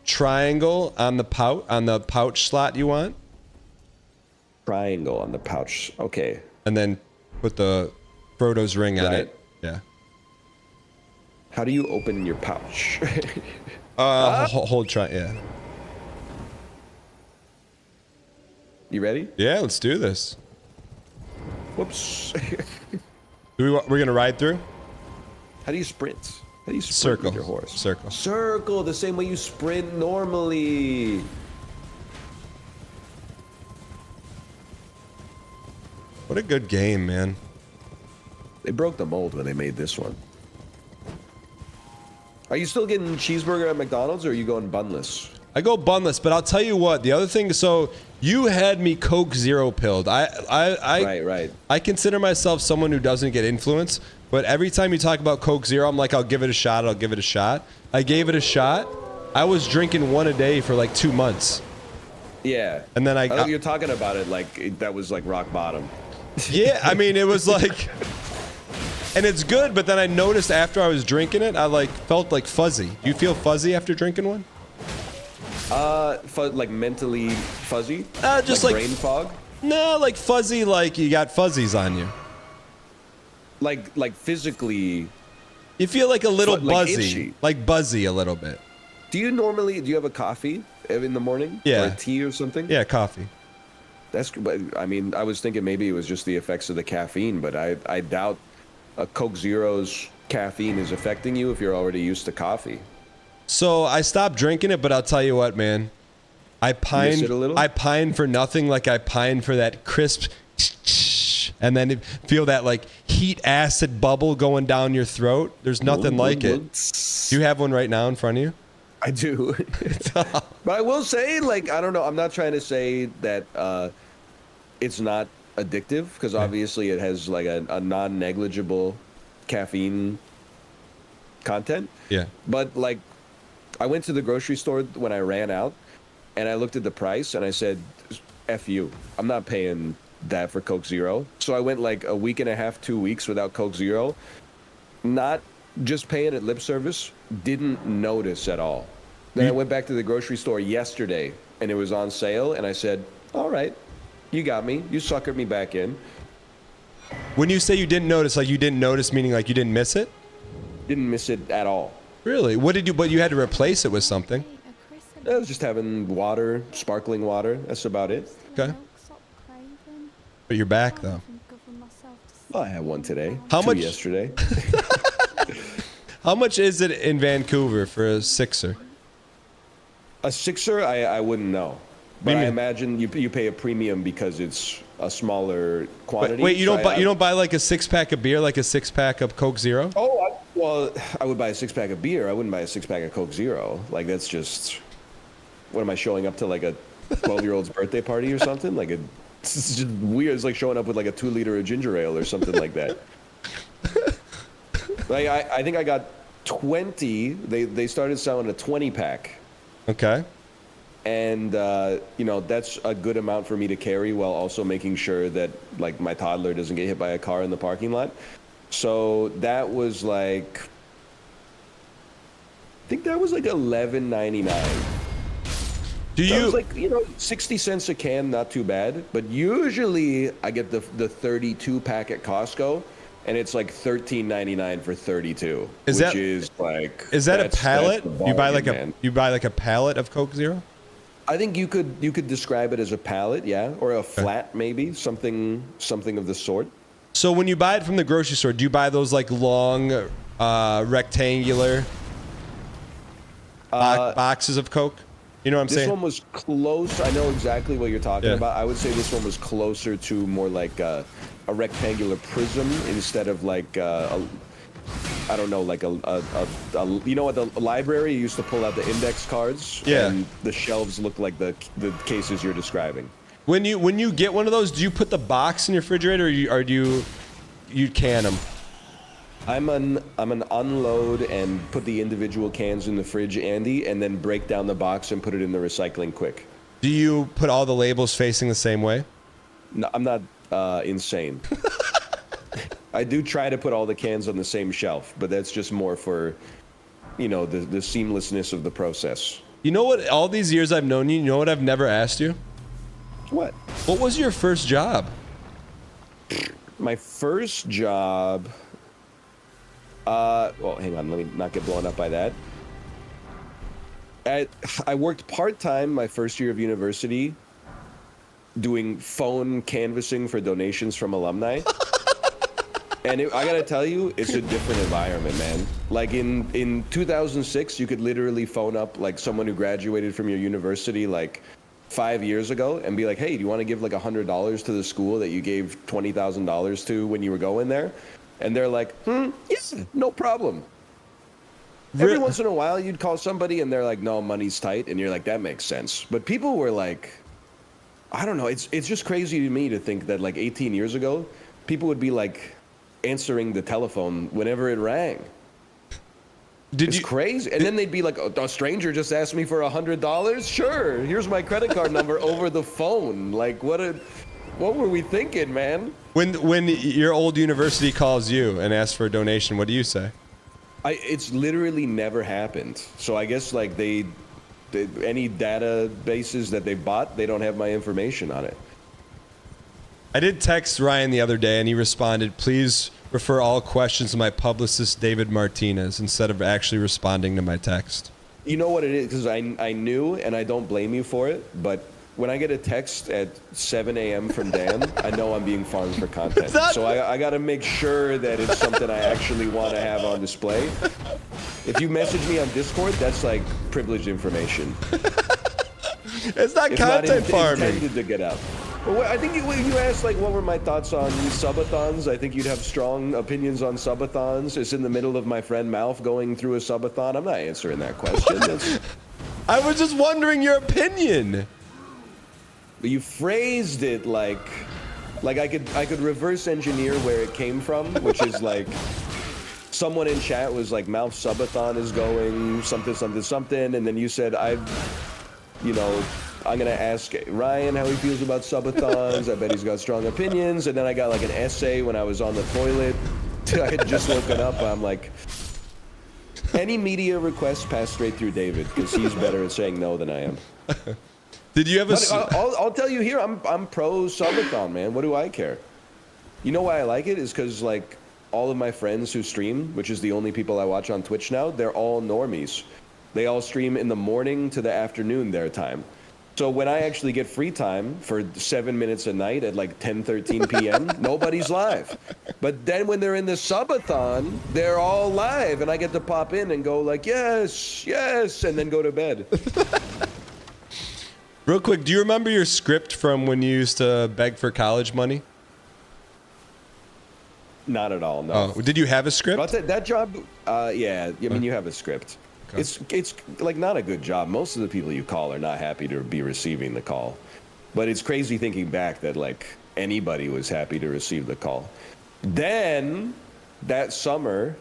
Triangle on the pouch slot you want. Triangle on the pouch. Okay. And then put the Frodo's ring on it. Yeah. How do you open your pouch? Hold try. Yeah. You ready? Yeah, let's do this. Whoops. We're gonna ride through. How do you sprint? How do you sprint Circle. with your horse? Circle. Circle, the same way you sprint normally. What a good game, man. They broke the mold when they made this one. Are you still getting cheeseburger at McDonald's, or are you going bunless? I go bunless, but I'll tell you what. The other thing, so you had me Coke Zero pilled. Right. I consider myself someone who doesn't get influenced, but every time you talk about Coke Zero, I'm like, I'll give it a shot. I'll give it a shot. I gave it a shot. I was drinking one a day for like 2 months. Yeah. And then you're talking about it like that was like rock bottom. Yeah, I mean, it was like, and it's good, but then I noticed after I was drinking it, I like felt like fuzzy. Do you feel fuzzy after drinking one? Like mentally fuzzy? Just like brain fog? No, like fuzzy, like you got fuzzies on you. Like physically. You feel like a little like buzzy, itchy. like buzzy a little bit. Do you have a coffee in the morning? Yeah. Or a tea or something? Yeah, coffee. I mean, I was thinking maybe it was just the effects of the caffeine, but I doubt a Coke Zero's caffeine is affecting you if you're already used to coffee. So I stopped drinking it, but I'll tell you what, man. I pined. Miss it a little? I pined for nothing like I pined for that crisp, and then feel that like heat acid bubble going down your throat. There's nothing like it. Do you have one right now in front of you? I do. But I will say, like, I don't know. I'm not trying to say that it's not addictive, because obviously it has like a non-negligible caffeine content. Yeah. But like, I went to the grocery store when I ran out, and I looked at the price, and I said, F you. I'm not paying that for Coke Zero. So I went like a week and a half, 2 weeks without Coke Zero. Not just paying it lip service, didn't notice at all. Then I went back to the grocery store yesterday, and it was on sale, and I said, all right, you got me. You suckered me back in. When you say you didn't notice, like you didn't notice, meaning like you didn't miss it? Didn't miss it at all. Really? What did you? But you had to replace it with something. I was just having water, sparkling water. That's about it. Okay. But you're back though. Oh, I had one today. How Two much- yesterday? How much is it in Vancouver for a sixer? A sixer, I wouldn't know. But I Premium. imagine you pay a premium because it's a smaller quantity. Wait, you So don't buy like a 6-pack of beer, like a 6-pack of Coke Zero? Oh, well, I would buy a 6-pack of beer. I wouldn't buy a 6-pack of Coke Zero. Like, that's just... What am I showing up to, like a 12-year-old's birthday party or something? Like, it's just weird. It's like showing up with like a 2-liter of ginger ale or something like that. Like, I think I got 20. They started selling a 20-pack. Okay. And, you know, that's a good amount for me to carry while also making sure that, like, my toddler doesn't get hit by a car in the parking lot. So that was like, I think that was like $11.99. That was like, you know, 60 cents a can, not too bad. But usually I get the 32-pack at Costco, and it's like $13.99 for 32. Is that a pallet? You buy like a pallet of Coke Zero? I think you could describe it as a pallet, yeah, or a flat maybe, something of the sort. So when you buy it from the grocery store, do you buy those like long, rectangular boxes of Coke? You know what I'm saying? This one was close. I know exactly what you're talking about. I would say this one was closer to more like a rectangular prism instead of like I don't know, like a you know what, the library you used to pull out the index cards, and the shelves look like the cases you're describing. When you get one of those, do you put the box in your refrigerator, or do you can them? I'm an unload and put the individual cans in the fridge, Andy, and then break down the box and put it in the recycling quick. Do you put all the labels facing the same way? No, I'm not insane. I do try to put all the cans on the same shelf, but that's just more for, you know, the seamlessness of the process. You know what? All these years I've known you, you know what I've never asked you? What? What was your first job? My first job... well, hang on, let me not get blown up by that. I worked part-time my first year of university doing phone canvassing for donations from alumni. And I gotta tell you, it's a different environment, man. Like in 2006, you could literally phone up like someone who graduated from your university like 5 years ago and be like, hey, do you want to give like $100 to the school that you gave $20,000 to when you were going there? And they're like, yeah, no problem. Every once in a while, you'd call somebody and they're like, "No, money's tight," and you're like, "That makes sense." But people were like, I don't know. It's just crazy to me to think that like 18 years ago, people would be like answering the telephone whenever it rang. It's crazy. And then they'd be like, a stranger just asked me for $100. Sure, here's my credit card number over the phone. Like, what were we thinking, man? When your old university calls you and asks for a donation, what do you say? It's literally never happened. So I guess like any databases that they bought, they don't have my information on it. I did text Ryan the other day and he responded, "Please refer all questions to my publicist, David Martinez," instead of actually responding to my text. You know what it is? Because I knew, and I don't blame you for it, but when I get a text at 7 a.m. from Dan, I know I'm being farmed for content. So I got to make sure that it's something I actually want to have on display. If you message me on Discord, that's like privileged information. It's not content farming. It's intended to get out. Well, I think you asked like what were my thoughts on subathons. I think you'd have strong opinions on subathons. It's in the middle of my friend Malf going through a subathon. I'm not answering that question. I was just wondering your opinion. But you phrased it like I could reverse engineer where it came from, which is like someone in chat was like Malf subathon is going something, and then you said I'm gonna ask Ryan how he feels about subathons. I bet he's got strong opinions. And then I got like an essay when I was on the toilet. I had just woken up. I'm like, any media requests pass straight through David because he's better at saying no than I am. Did you have I'll tell you here. I'm pro subathon, man. What do I care? You know why I like it is because like all of my friends who stream, which is the only people I watch on Twitch now, they're all normies. They all stream in the morning to the afternoon their time. So when I actually get free time for 7 minutes a night at like 10:13 p.m., nobody's live. But then when they're in the subathon, they're all live, and I get to pop in and go like, yes, yes, and then go to bed. Real quick, do you remember your script from when you used to beg for college money? Not at all, no. Oh, did you have a script? That job, yeah. I mean, you have a script. Okay. It's like not a good job. Most of the people you call are not happy to be receiving the call. But it's crazy thinking back that like anybody was happy to receive the call. Then that summer,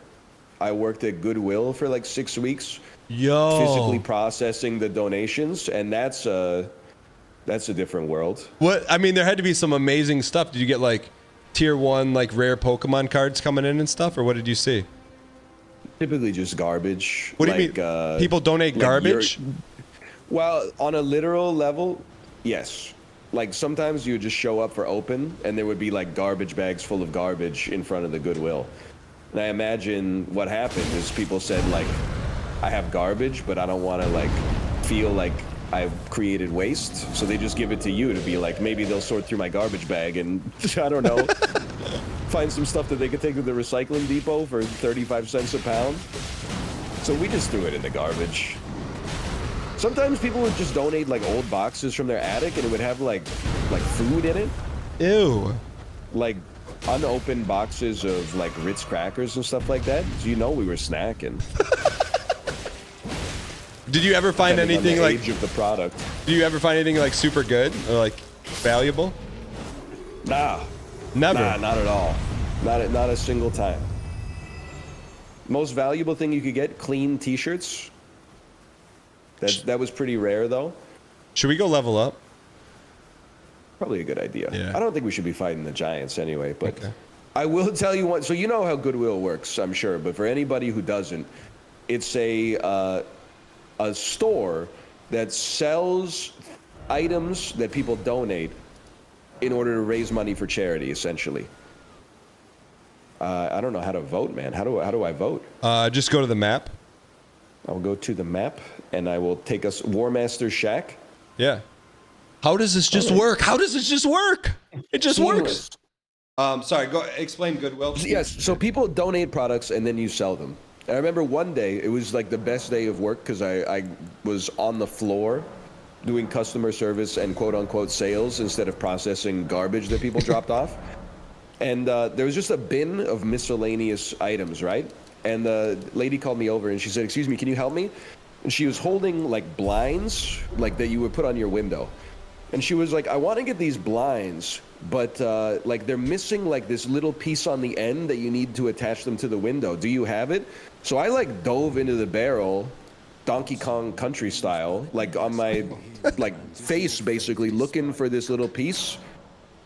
I worked at Goodwill for like 6 weeks. Physically processing the donations, and that's a different world. What I mean, there had to be some amazing stuff. Did you get like tier 1 like rare Pokemon cards coming in and stuff, or what did you see? Typically just garbage. What do you mean? People donate garbage? Well, on a literal level, yes. Like sometimes you would just show up for open, and there would be like garbage bags full of garbage in front of the Goodwill. And I imagine what happened is people said like, I have garbage, but I don't want to like feel like I've created waste. So they just give it to you to be like, maybe they'll sort through my garbage bag and I don't know, find some stuff that they could take to the recycling depot for 35 cents a pound. So we just threw it in the garbage. Sometimes people would just donate like old boxes from their attic and it would have like food in it. Ew. Like unopened boxes of like Ritz crackers and stuff like that. So you know we were snacking. Did you ever find anything like age of the product? Did you ever find anything like super good or like valuable? Nah. Never. Nah, not at all. Not a single time. Most valuable thing you could get, clean t-shirts. That was pretty rare though. Should we go level up? Probably a good idea. Yeah. I don't think we should be fighting the giants anyway, but okay. I will tell you what. So you know how Goodwill works, I'm sure, but for anybody who doesn't, it's a store that sells items that people donate in order to raise money for charity, essentially. I don't know how to vote, man. How do I vote? Just go to the map. I'll go to the map, and I will take us War Master Shack. Yeah. How does this just work? How does this just work? It just works. Sorry, go explain Goodwill. Yes, so people donate products, and then you sell them. I remember one day, it was like the best day of work because I was on the floor doing customer service and quote-unquote sales instead of processing garbage that people dropped off. And there was just a bin of miscellaneous items, right? and the lady called me over and she said, "Excuse me, can you help me?" And she was holding like blinds, like that you would put on your window. And she was like, "I want to get these blinds, but like they're missing like this little piece on the end that you need to attach them to the window. Do you have it?" So I like dove into the barrel, Donkey Kong Country style, like on my like face basically looking for this little piece.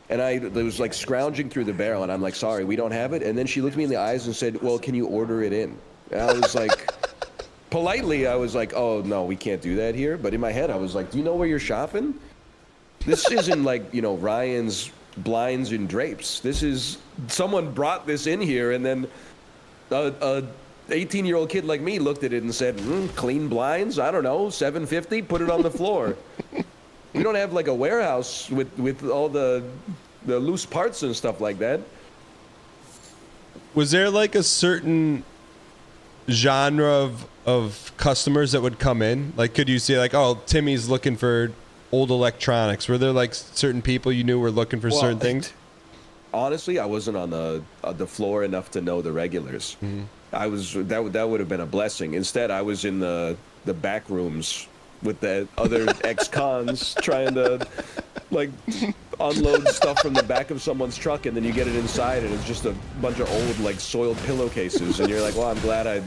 And I was like scrounging through the barrel and I'm like, "Sorry, we don't have it." And then she looked me in the eyes and said, "Well, can you order it in?" And I was like, politely, I was like, "Oh no, we can't do that here." But in my head, I was like, "Do you know where you're shopping? This isn't like, you know, Ryan's blinds and drapes. This is, someone brought this in here and then a 18-year-old kid like me looked at it and said, clean blinds? I don't know, $750, put it on the floor." We don't have like a warehouse with all the loose parts and stuff like that. Was there like a certain genre of customers that would come in? Like, could you see like, oh, Timmy's looking for old electronics? Were there like certain people you knew were looking for certain things? Honestly, I wasn't on the floor enough to know the regulars. I was that would have been a blessing. Instead, I was in the back rooms with the other ex-cons trying to like unload stuff from the back of someone's truck, and then you get it inside and it's just a bunch of old like soiled pillowcases, and you're like, "Well, I'm glad I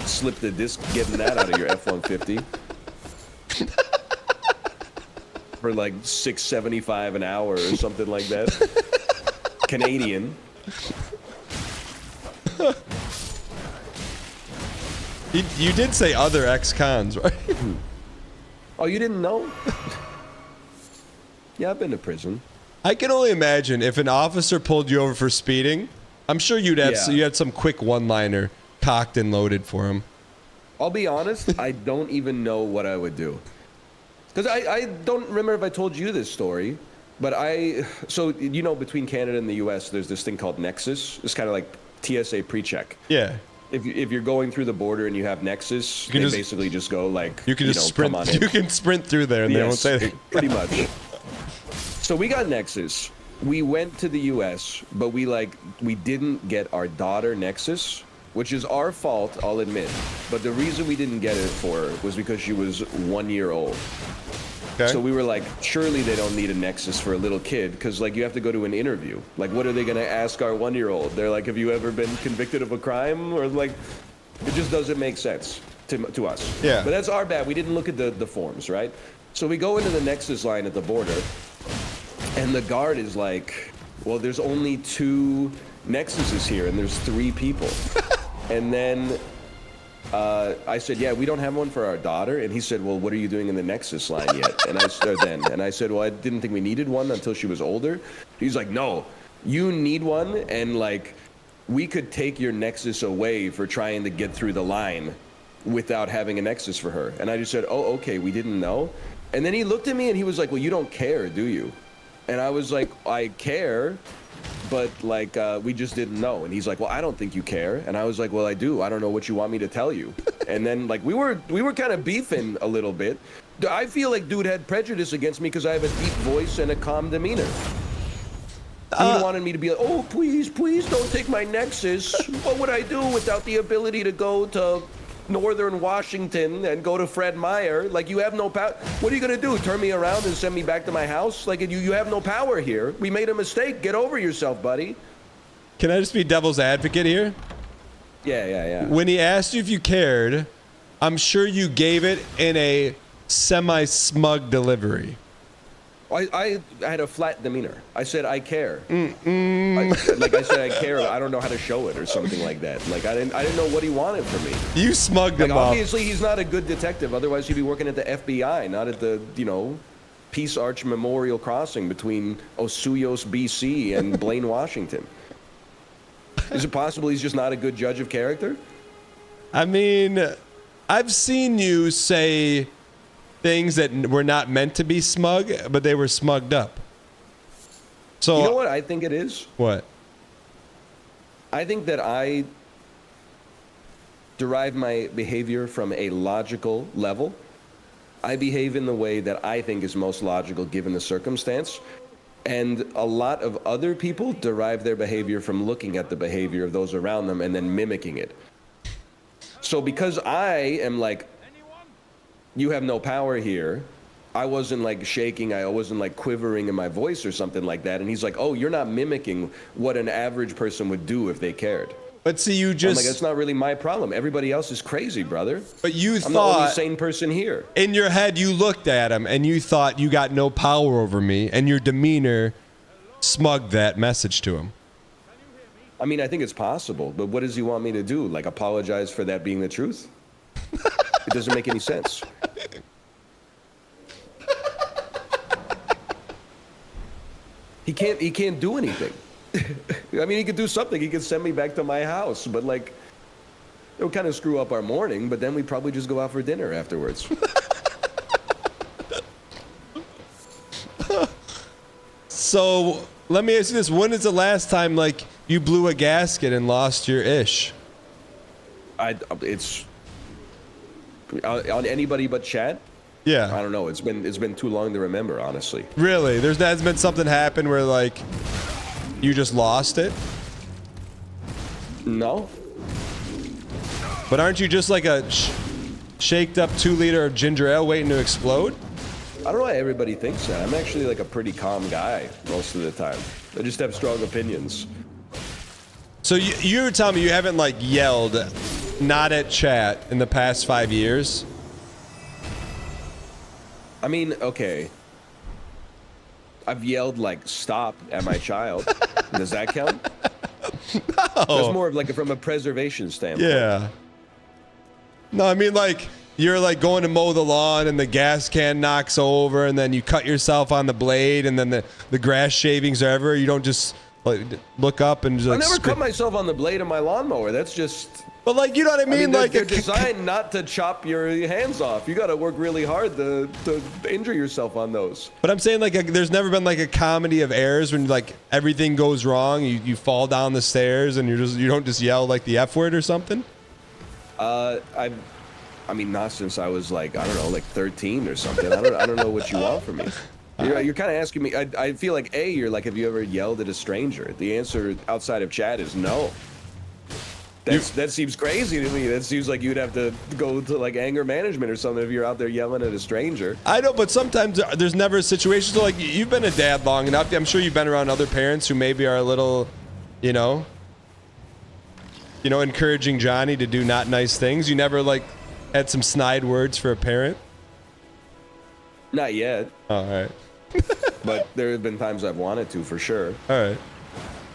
slipped the disc getting that out of your F-150." For like $6.75 an hour or something like that. Canadian. You did say other ex-cons, right? Oh, you didn't know? Yeah, I've been to prison. I can only imagine if an officer pulled you over for speeding, I'm sure you had some quick one-liner cocked and loaded for him. I'll be honest, I don't even know what I would do. Because I don't remember if I told you this story, but so, you know, between Canada and the US, there's this thing called Nexus. It's kind of like TSA pre-check. Yeah. If you're going through the border and you have Nexus, they basically just go like, you can sprint. Come on in. You can sprint through there and they won't say anything. Pretty much. So we got Nexus. We went to the US, but we didn't get our daughter Nexus, which is our fault, I'll admit. But the reason we didn't get it for her was because she was 1 year old. Okay. So we were like, surely they don't need a Nexus for a little kid, because like you have to go to an interview. Like, what are they gonna ask our 1 year old? They're like, "Have you ever been convicted of a crime?" Or like, it just doesn't make sense to us. Yeah. But that's our bad. We didn't look at the forms, right? So we go into the Nexus line at the border, and the guard is like, "Well, there's only 2 Nexuses here, and there's 3 people." And then I said, "Yeah, we don't have one for our daughter." And he said, "Well, what are you doing in the Nexus line yet?" And I said, "Well, I didn't think we needed one until she was older." He's like, "No, you need one, and like, we could take your Nexus away for trying to get through the line without having a Nexus for her." And I just said, "Oh, okay, we didn't know." And then he looked at me and he was like, "Well, you don't care, do you?" And I was like, "I care, but like we just didn't know." And he's like, "Well, I don't think you care." And I was like, "Well, I do. I don't know what you want me to tell you." And then like we were kind of beefing a little bit. I feel like dude had prejudice against me because I have a deep voice and a calm demeanor. He wanted me to be like, "Oh, please don't take my Nexus. What would I do without the ability to go to Northern Washington and go to Fred Meyer? Like, you have no power. What are you gonna do? Turn me around and send me back to my house? Like, you have no power here. We made a mistake. Get over yourself, buddy." Can I just be devil's advocate here? Yeah. When he asked you if you cared, I'm sure you gave it in a semi-smug delivery. I had a flat demeanor. I said, "I care." I said, "I care. I don't know how to show it," or something like that. Like, I didn't know what he wanted from me. You smugged him up. Obviously, he's not a good detective. Otherwise, he'd be working at the FBI, not at the, Peace Arch Memorial Crossing between Osuyos, BC and Blaine, Washington. Is it possible he's just not a good judge of character? I mean, I've seen you say things that were not meant to be smug, but they were smugged up. So you know what I think it is? What? I think that I derive my behavior from a logical level. I behave in the way that I think is most logical given the circumstance. And a lot of other people derive their behavior from looking at the behavior of those around them and then mimicking it. So because I am like, you have no power here, I wasn't like shaking, I wasn't like quivering in my voice or something like that. And he's like, oh, you're not mimicking what an average person would do if they cared. But see, you I'm just... like, that's not really my problem. Everybody else is crazy, brother. But you I'm thought... the only sane person here. In your head, you looked at him and you thought you got no power over me, and your demeanor smugged that message to him. I mean, I think it's possible, but what does he want me to do? Like, apologize for that being the truth? It doesn't make any sense. He can't do anything. I mean, he could do something. He could send me back to my house, but like, it would kind of screw up our morning, but then we'd probably just go out for dinner afterwards. So let me ask you this: when is the last time like you blew a gasket and lost your ish? It's on anybody but Chad. Yeah. I don't know. It's been too long to remember, honestly. Really? There's been something happen where like you just lost it? No. But aren't you just like a shaked up 2-liter of ginger ale waiting to explode? I don't know why everybody thinks that. I'm actually like a pretty calm guy most of the time. I just have strong opinions. So you were telling me you haven't like yelled, not at chat, in the past 5 years? I mean, okay. I've yelled like "stop" at my child. Does that count? No. That's more of like from a preservation standpoint. Yeah. No, I mean like you're like going to mow the lawn and the gas can knocks over and then you cut yourself on the blade and then the grass shavings are everywhere. You don't just like look up and just like I never cut myself on the blade of my lawnmower. That's just... But like, you know what I mean? Like they're designed not to chop your hands off. You got to work really hard to injure yourself on those. But I'm saying like there's never been like a comedy of errors when like everything goes wrong. You fall down the stairs and you don't just yell like the F word or something. I mean, not since I was like, I don't know, like 13 or something. I don't know what you want from me. You're kind of asking me. I feel like you're like, have you ever yelled at a stranger? The answer outside of chat is no. That seems crazy to me. That seems like you'd have to go to like anger management or something if you're out there yelling at a stranger. I know, but sometimes there's never a situation. So like, you've been a dad long enough. I'm sure you've been around other parents who maybe are a little, you know, encouraging Johnny to do not nice things. You never like had some snide words for a parent? Not yet. Oh, all right. But there have been times I've wanted to, for sure. All right.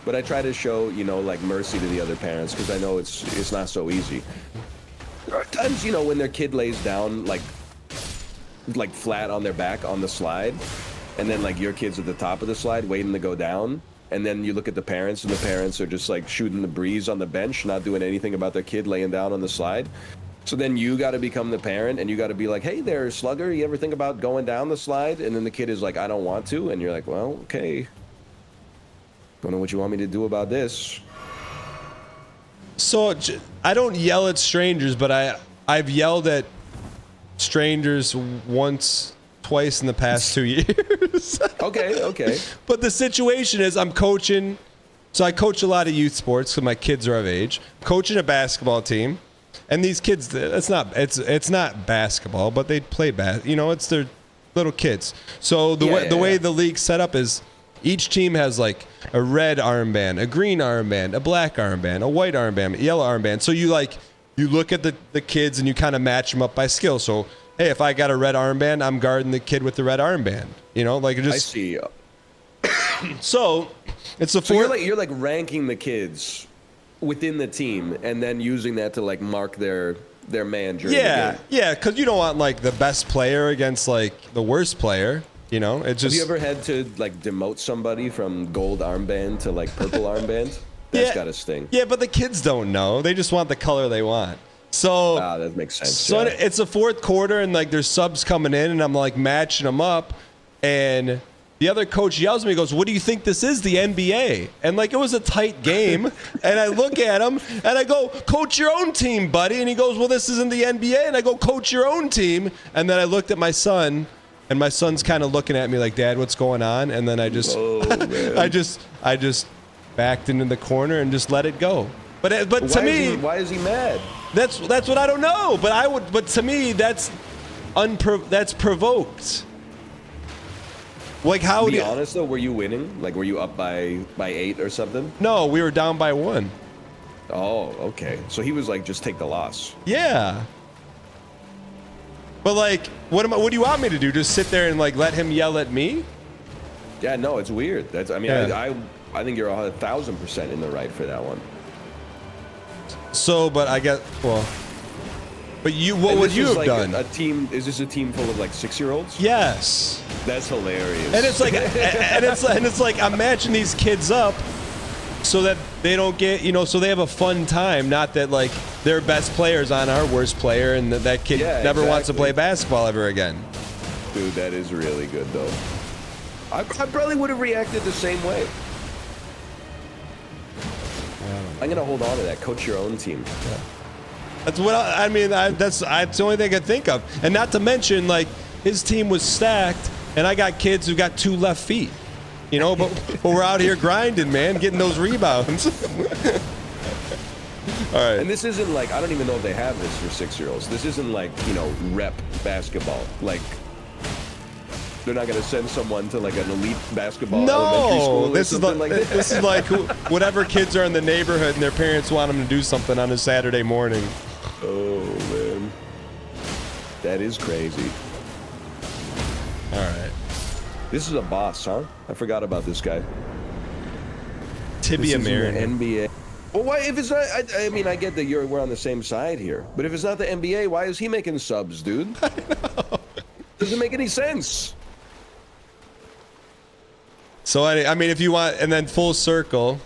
But I try to show, like mercy to the other parents because I know it's not so easy. There are times, when their kid lays down like flat on their back on the slide, and then like your kid's at the top of the slide waiting to go down, and then you look at the parents and the parents are just like shooting the breeze on the bench, not doing anything about their kid laying down on the slide. So then you got to become the parent and you got to be like, hey there, slugger, you ever think about going down the slide? And then the kid is like, I don't want to. And you're like, well, okay. Don't know what you want me to do about this. So I don't yell at strangers, but I've yelled at strangers twice in the past 2 years. Okay. But the situation is I'm coaching. So I coach a lot of youth sports because my kids are of age. Coaching a basketball team. And these kids, it's not basketball, but they play it's their little kids. So the way the league's set up is each team has like a red armband, a green armband, a black armband, a white armband, a yellow armband. So you look at the kids and you kind of match them up by skill. So hey, if I got a red armband, I'm guarding the kid with the red armband. I see. So it's the so you're like ranking the kids within the team and then using that to like mark their man during the game. Yeah, because you don't want like the best player against like the worst player. It's just. Have you ever had to like demote somebody from gold armband to like purple armband? That's gotta sting. Yeah, but the kids don't know. They just want the color they want. So that makes sense. So it's the fourth quarter and like there's subs coming in and I'm like matching them up, and the other coach yells at me, goes, what do you think this is, the NBA? And like it was a tight game. And I look at him and I go, coach your own team, buddy. And he goes, well, this isn't the NBA. And I go, coach your own team. And then I looked at my son, and my son's kind of looking at me like, Dad, what's going on? And then I just I just backed into the corner and just let it go. But to me, why is he mad? that's what I don't know. But to me, that's provoked. Like, how? To be honest though, were you winning? Like, were you up by 8 or something? No, we were down by 1. Oh, okay. So he was like, just take the loss. Yeah. But like, what do you want me to do? Just sit there and like let him yell at me? Yeah, no, it's weird. I mean, Yeah. I think you're 1,000% in the right for that one. So, but I guess, well, but what would you have like done? A team? Is this a team full of like 6-year-olds? Yes. That's hilarious. And it's like, and it's like, I'm matching these kids up so that they don't get, so they have a fun time. Not that like their best player's on our worst player, and that kid never wants to play basketball ever again. Dude, that is really good though. I probably would have reacted the same way. I'm gonna hold on to that. Coach your own team. Yeah. That's what I mean. That's the only thing I could think of, and not to mention like his team was stacked, and I got kids who got 2 left feet. But we're out here grinding, man, getting those rebounds. All right. And this isn't like, I don't even know if they have this for 6-year-olds. This isn't like, rep basketball. Like, they're not going to send someone to like an elite basketball elementary school. This is like whatever kids are in the neighborhood and their parents want them to do something on a Saturday morning. Oh, man. That is crazy. All right. This is a boss, huh? I forgot about this guy. Tibia Mariner. NBA. Well, why? If it's not, I mean, I get that we're on the same side here, but if it's not the NBA, why is he making subs, dude? I know. Doesn't make any sense. So I mean, if you want, and then full circle,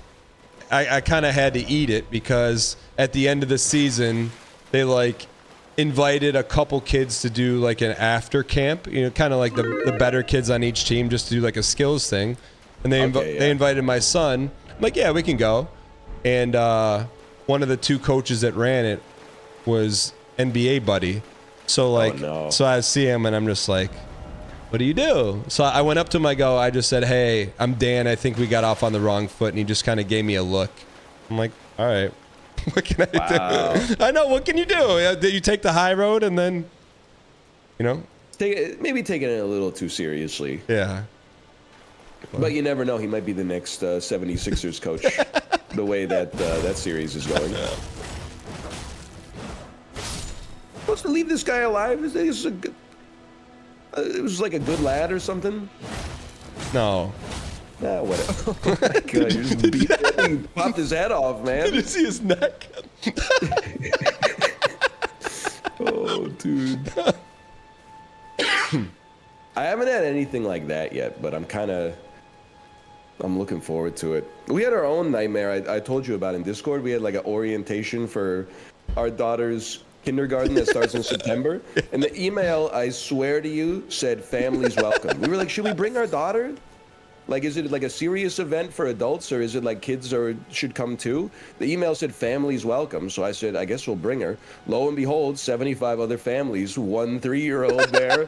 I kind of had to eat it because at the end of the season, they like invited a couple kids to do like an after camp, kind of like the better kids on each team, just to do like a skills thing. And they invited my son. I'm like, yeah, we can go. And one of the 2 coaches that ran it was NBA buddy. So like, so I see him and I'm just like, what do you do? So I went up to him. I just said, hey, I'm Dan. I think we got off on the wrong foot. And he just kind of gave me a look. I'm like, all right. What can I do? I know. What can you do? You take the high road and then, maybe taking it a little too seriously. Yeah. But you never know. He might be the next 76ers coach. The way that that series is going. Supposed to leave this guy alive? It was like a good lad or something? No. Nah, whatever. Oh my God, you just beat him. He popped his head off, man. Did you see his neck? Oh, dude. I haven't had anything like that yet, but I'm looking forward to it. We had our own nightmare I told you about in Discord. We had like an orientation for our daughter's kindergarten that starts in September. And the email, I swear to you, said families welcome. We were like, should we bring our daughter? Like, is it like a serious event for adults, or is it like kids should come too? The email said families welcome, so I said, I guess we'll bring her. Lo and behold, 75 other families, 1 3-year-old there.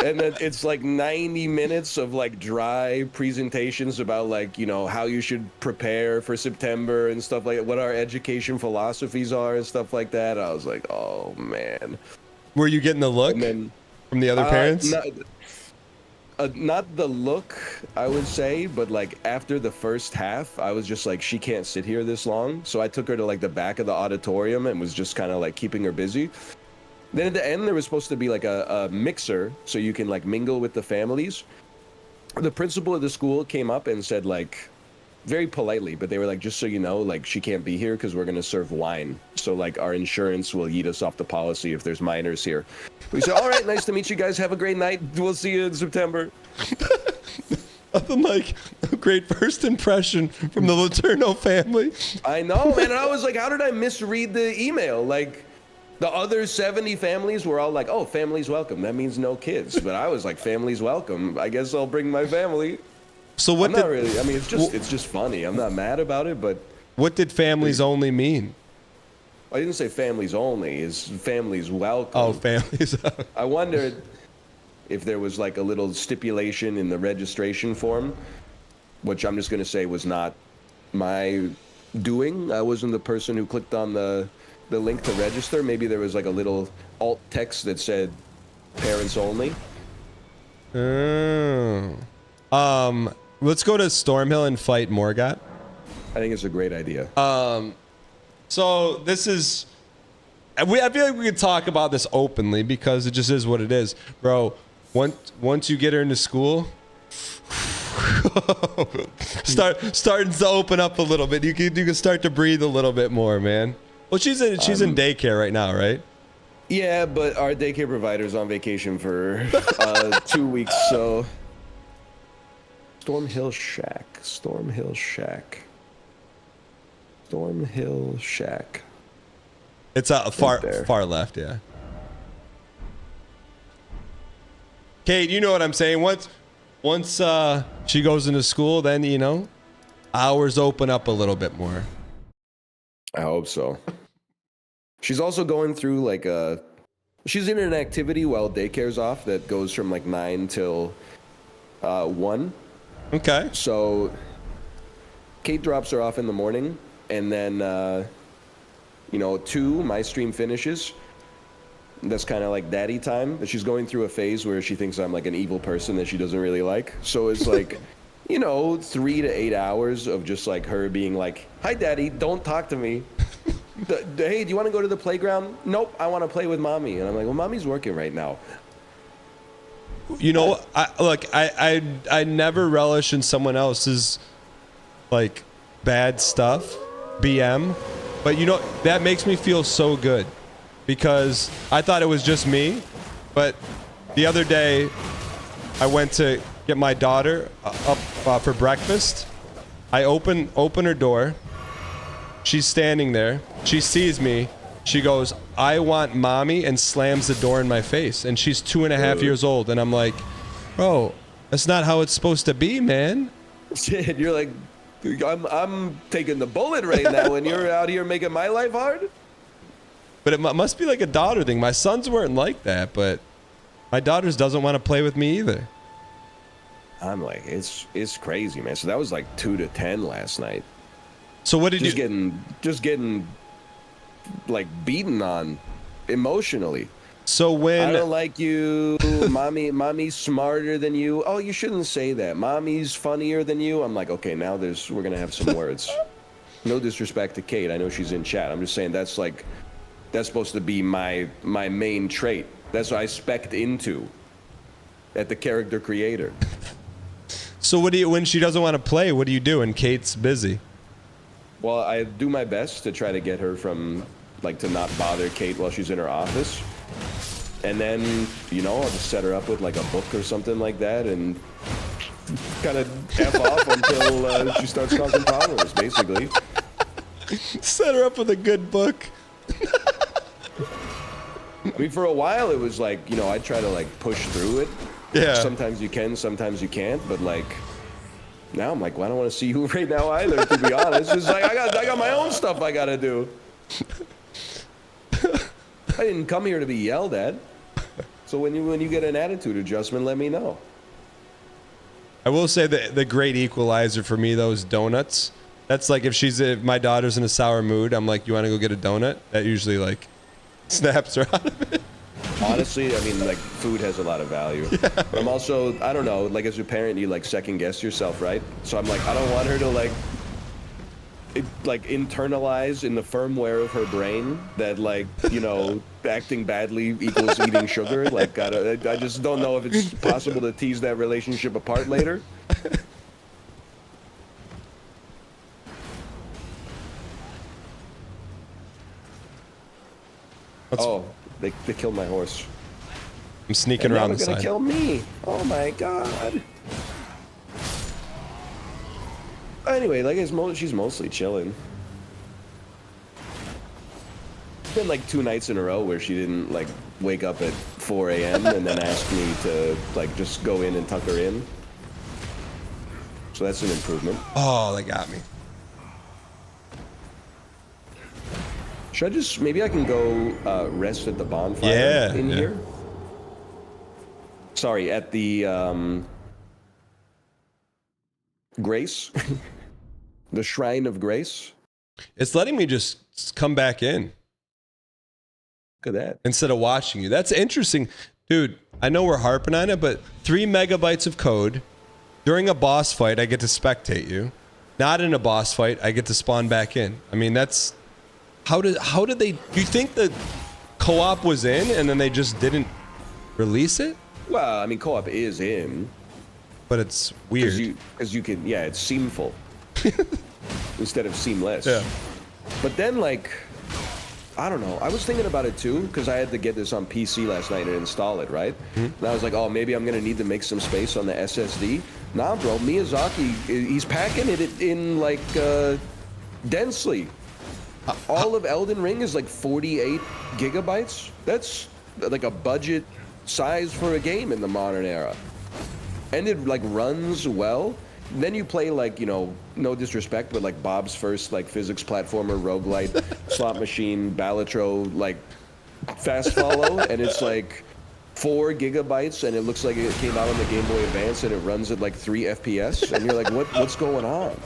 And then it's like 90 minutes of like dry presentations about like, how you should prepare for September and stuff like that, what our education philosophies are and stuff like that. I was like, oh, man. Were you getting the look from the other parents? Not the look, I would say, but like after the first half, I was just like, she can't sit here this long. So I took her to like the back of the auditorium and was just kind of like keeping her busy. Then at the end, there was supposed to be like a mixer so you can like mingle with the families. The principal of the school came up and said like, very politely, but they were like, just so you know, like she can't be here because we're going to serve wine. So like our insurance will eat us off the policy if there's minors here. We said, all right, nice to meet you guys. Have a great night. We'll see you in September. Nothing like a great first impression from the Laterno family. I know, man. And I was like, how did I misread the email? Like the other 70 families were all like, oh, families welcome. That means no kids. But I was like, families welcome. I guess I'll bring my family. So what? Not really. I mean, it's just funny. I'm not mad about it, but what did families only mean? I didn't say families only. It's families welcome. Oh, families. I wondered if there was like a little stipulation in the registration form, which I'm just going to say was not my doing. I wasn't the person who clicked on the link to register. Maybe there was like a little alt text that said parents only. Oh. Let's go to Stormhill and fight Morgat. I think it's a great idea. So this is, I feel like we could talk about this openly because it just is what it is, bro. Once you get her into school, starting to open up a little bit. You can start to breathe a little bit more, man. Well, she's in daycare right now, right? Yeah, but our daycare provider's on vacation for 2 weeks, so. Stormhill Shack. Stormhill Shack. Stormhill Shack. It's far left, yeah. Kate, you know what I'm saying. Once she goes into school, then you know, hours open up a little bit more. I hope so. She's also going through like she's in an activity while daycare's off that goes from like 9 till 1. Okay. So Kate drops her off in the morning, and then you know, 2, my stream finishes. That's kind of like daddy time, but she's going through a phase where she thinks I'm like an evil person that she doesn't really like. So it's like, you know, 3 to 8 hours of just like her being like, "Hi, daddy, don't talk to me." "Hey, do you want to go to the playground?" "Nope, I want to play with mommy." And I'm like, "Well, mommy's working right now." You know, I never relish in someone else's like bad stuff, BM, but you know that makes me feel so good. Because I thought it was just me, but the other day I went to get my daughter up for breakfast. I open her door. She's standing there. She sees me. She goes, "I want mommy," and slams the door in my face. And she's 2.5 years old. And I'm like, bro, that's not how it's supposed to be, man. Shit, you're like, I'm taking the bullet right now, and you're out here making my life hard? But it must be like a daughter thing. My sons weren't like that, but my daughter's doesn't want to play with me either. I'm like, it's crazy, man. So that was like 2 to 10 last night. So what did just you... Just getting, like, beaten on emotionally. So when... "I don't like you. Mommy's smarter than you. Oh, you shouldn't say that. Mommy's funnier than you." I'm like, okay, now we're going to have some words. No disrespect to Kate. I know she's in chat. I'm just saying that's supposed to be my main trait. That's what I spec'd into at the character creator. So what do you, when she doesn't want to play, what do you do? And Kate's busy. Well, I do my best to try to get her from, like, to not bother Kate while she's in her office. And then, you know, I'll just set her up with, like, a book or something like that and kind of F off until she starts causing problems, basically. Set her up with a good book. I mean, for a while, it was like, you know, I try to, like, push through it. Yeah. Sometimes you can, sometimes you can't, but, like, now I'm like, well, I don't want to see you right now either, to be honest. It's like, I got my own stuff I gotta do. I didn't come here to be yelled at. So when you get an attitude adjustment, let me know. I will say that the great equalizer for me, though, is donuts. That's like if my daughter's in a sour mood, I'm like, "You want to go get a donut?" That usually like snaps her out of it. Honestly, I mean, like, food has a lot of value. Yeah. But I'm also, I don't know, like, as a parent, you like second guess yourself, right? So I'm like, I don't want her to like internalize in the firmware of her brain that, like, you know, acting badly equals eating sugar. Like, I just don't know if it's possible to tease that relationship apart later. Oh, they killed my horse. I'm sneaking around the side. They're gonna kill me. Oh my god. Anyway, like, she's mostly chilling. It's been like 2 nights in a row where she didn't, like, wake up at 4 a.m. and then ask me to, like, just go in and tuck her in. So that's an improvement. Oh, they got me. Should I just, maybe I can go rest at the bonfire here? Sorry, at the Grace? The Shrine of Grace? It's letting me just come back in. Look at that. Instead of watching you. That's interesting. Dude, I know we're harping on it, but 3 megabytes of code. During a boss fight, I get to spectate you. Not in a boss fight, I get to spawn back in. I mean, that's... How did they... Do you think the co-op was in and then they just didn't release it? Well, I mean, co-op is in. But it's weird. Because you can... Yeah, it's seamful. Instead of seamless. Yeah. But then, like... I don't know. I was thinking about it too, because I had to get this on PC last night and install it, right? And I was like, oh, maybe I'm going to need to make some space on the SSD. Nah, bro. Miyazaki, he's packing it in, like, densely. All of Elden Ring is, like, 48 gigabytes. That's, like, a budget size for a game in the modern era. And it, like, runs well. And then you play, like, you know, no disrespect, but like Bob's first like physics platformer, roguelite, slot machine, Balatro, like fast follow, and it's like 4 gigabytes, and it looks like it came out on the Game Boy Advance, and it runs at like 3 FPS, and you're like, what's going on?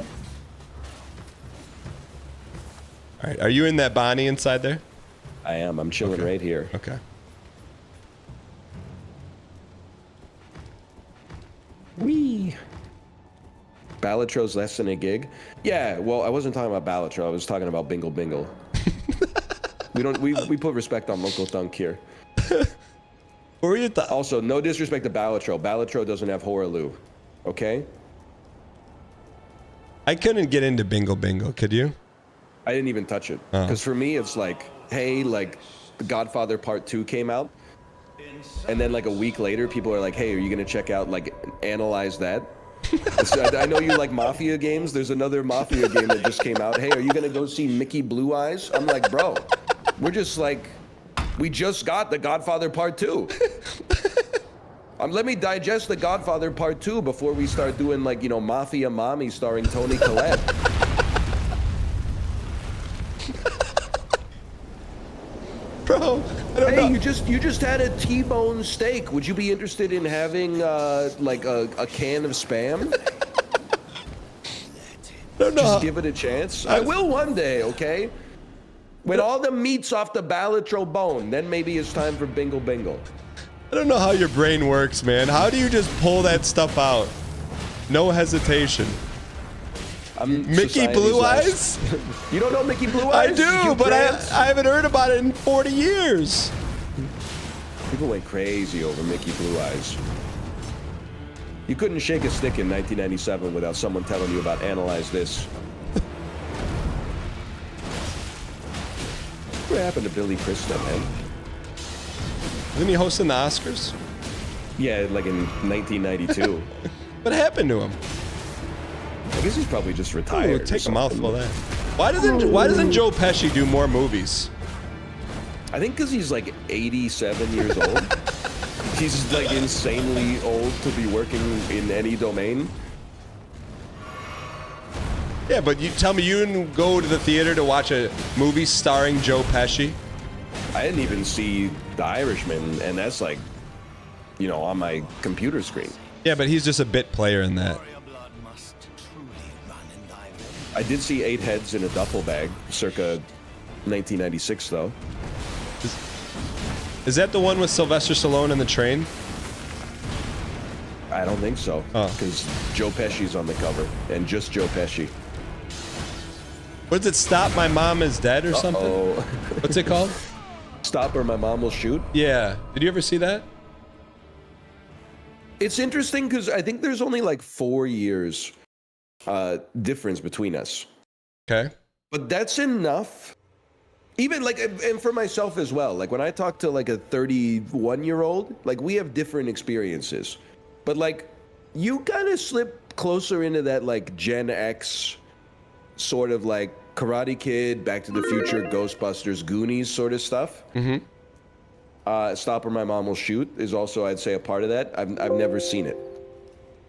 All right, are you in that Bonnie inside there? I am. I'm chilling right here. Okay. Wee. Balatro's less than a gig? Yeah, well, I wasn't talking about Balatro. I was talking about Bingle Bingle. we put respect on Uncle Thunk here. Or you also, no disrespect to Balatro. Balatro doesn't have Horaloo. Okay? I couldn't get into Bingle Bingle, could you? I didn't even touch it. Because for me, it's like, hey, like, The Godfather Part 2 came out. And then like a week later, people are like, hey, are you going to check out, like, Analyze That? So I know you like Mafia games. There's another Mafia game that just came out. Hey, are you gonna go see Mickey Blue Eyes? I'm like, bro, we're just like, we just got The Godfather Part 2. Let me digest The Godfather Part 2 before we start doing, like, you know, Mafia Mommy starring Toni Collette. Bro, I don't know. You just had a T-bone steak. Would you be interested in having like a can of Spam? I don't know. Just give it a chance. I will one day, okay? When all the meat's off the Balatro bone, then maybe it's time for Bingle Bingle. I don't know how your brain works, man. How do you just pull that stuff out? No hesitation. Mickey Blue Eyes? You don't know Mickey Blue Eyes? I do, but I haven't heard about it in 40 years. People went crazy over Mickey Blue Eyes. You couldn't shake a stick in 1997 without someone telling you about Analyze This. What happened to Billy Crystal, man? Wasn't he hosting the Oscars? Yeah, like in 1992. What happened to him? I guess he's probably just retired. Ooh, take a mouthful of that. Why doesn't Joe Pesci do more movies? I think because he's like 87 years old. He's like insanely old to be working in any domain. Yeah, but you tell me you didn't go to the theater to watch a movie starring Joe Pesci? I didn't even see The Irishman, and that's like, you know, on my computer screen. Yeah, but he's just a bit player in that. I did see 8 heads in a duffel bag, circa 1996, though. Is that the one with Sylvester Stallone in the train? I don't think so, because Joe Pesci's on the cover, and just Joe Pesci. What is it? Stop My Mom Is Dead or something? What's it called? Stop or My Mom Will Shoot? Yeah. Did you ever see that? It's interesting because I think there's only like 4 years difference between us. Okay. But that's enough. Even like, and for myself as well, like when I talk to like a 31-year-old, like we have different experiences. But like, you kind of slip closer into that like Gen X sort of like Karate Kid, Back to the Future, Ghostbusters, Goonies sort of stuff. Mm-hmm. Stop or My Mom Will Shoot is also, I'd say, a part of that. I've never seen it.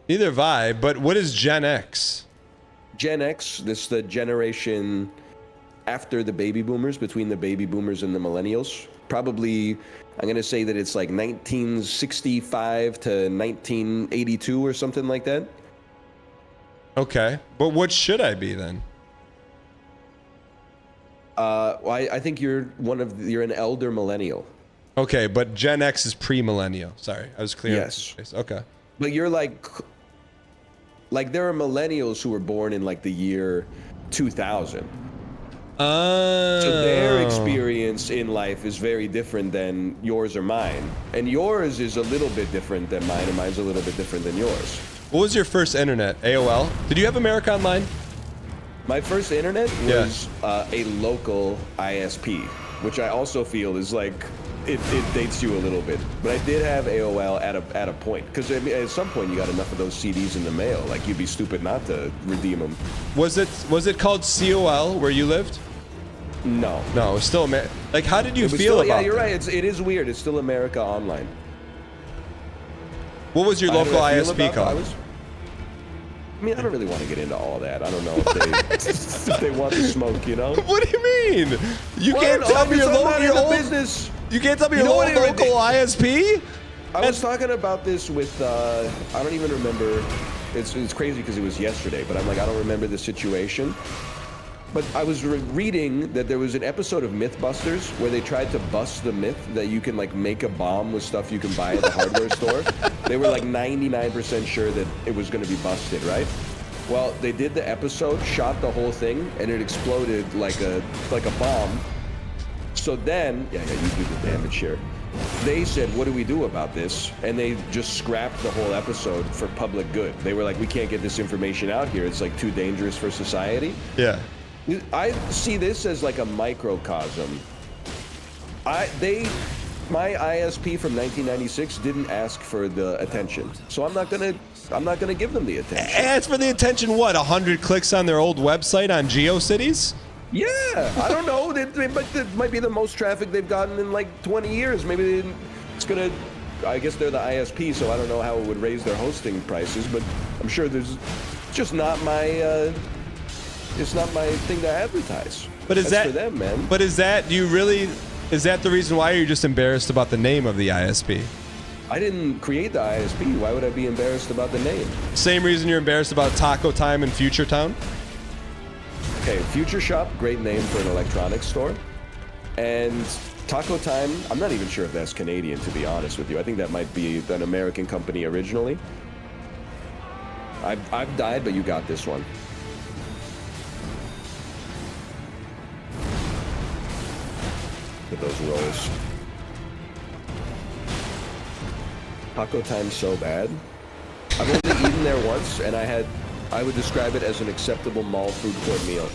Neither have I, but what is Gen X? Gen X, this is the generation after the baby boomers, between the baby boomers and the millennials. Probably, I'm going to say that it's like 1965 to 1982 or something like that. Okay, but what should I be then? I think you're an elder millennial. Okay, but Gen X is pre-millennial. Sorry, I was clear. Yes. Okay. But you're like there are millennials who were born in like the year 2000. So their experience in life is very different than yours or mine. And yours is a little bit different than mine, and mine's a little bit different than yours. What was your first internet? AOL? Did you have America Online? My first internet was a local ISP, which I also feel is like, it dates you a little bit. But I did have AOL at a point. Because I mean, at some point you got enough of those CDs in the mail. Like, you'd be stupid not to redeem them. Was it called COL where you lived? No. No, it was still like, how did you feel about it? Yeah, you're right. It is weird. It's still America Online. What was your local ISP called? I mean, I don't really want to get into all that. I don't know if they want to smoke, you know? What do you mean? You can't tell me your local business. You can't tell me your local ISP? I was talking about this with I don't even remember. It's crazy because it was yesterday, but I'm like, I don't remember the situation. But I was reading that there was an episode of Mythbusters where they tried to bust the myth that you can like make a bomb with stuff you can buy at the hardware store. They were like 99% sure that it was going to be busted, right? Well, they did the episode, shot the whole thing, and it exploded like a bomb. So then, yeah, you do the damage here. They said, what do we do about this? And they just scrapped the whole episode for public good. They were like, we can't get this information out here. It's like too dangerous for society. I see this as like a microcosm. My ISP from 1996 didn't ask for the attention, so I'm not gonna give them the attention. Ask for the attention. What? 100 clicks on their old website on GeoCities? Yeah, I don't know. It might be the most traffic they've gotten in like 20 years. Maybe it's gonna. I guess they're the ISP, so I don't know how it would raise their hosting prices, but I'm sure there's just not my. It's not my thing to advertise. But is That's for them, man? But is that the reason why, or you're just embarrassed about the name of the ISP? I didn't create the ISP. Why would I be embarrassed about the name? Same reason you're embarrassed about Taco Time and Future Town? Okay, Future Shop, great name for an electronics store. And Taco Time, I'm not even sure if that's Canadian, to be honest with you. I think that might be an American company originally. I've died, but you got this one. With those rolls. Taco Time's so bad. I've only eaten there once, and I would describe it as an acceptable mall food court meal.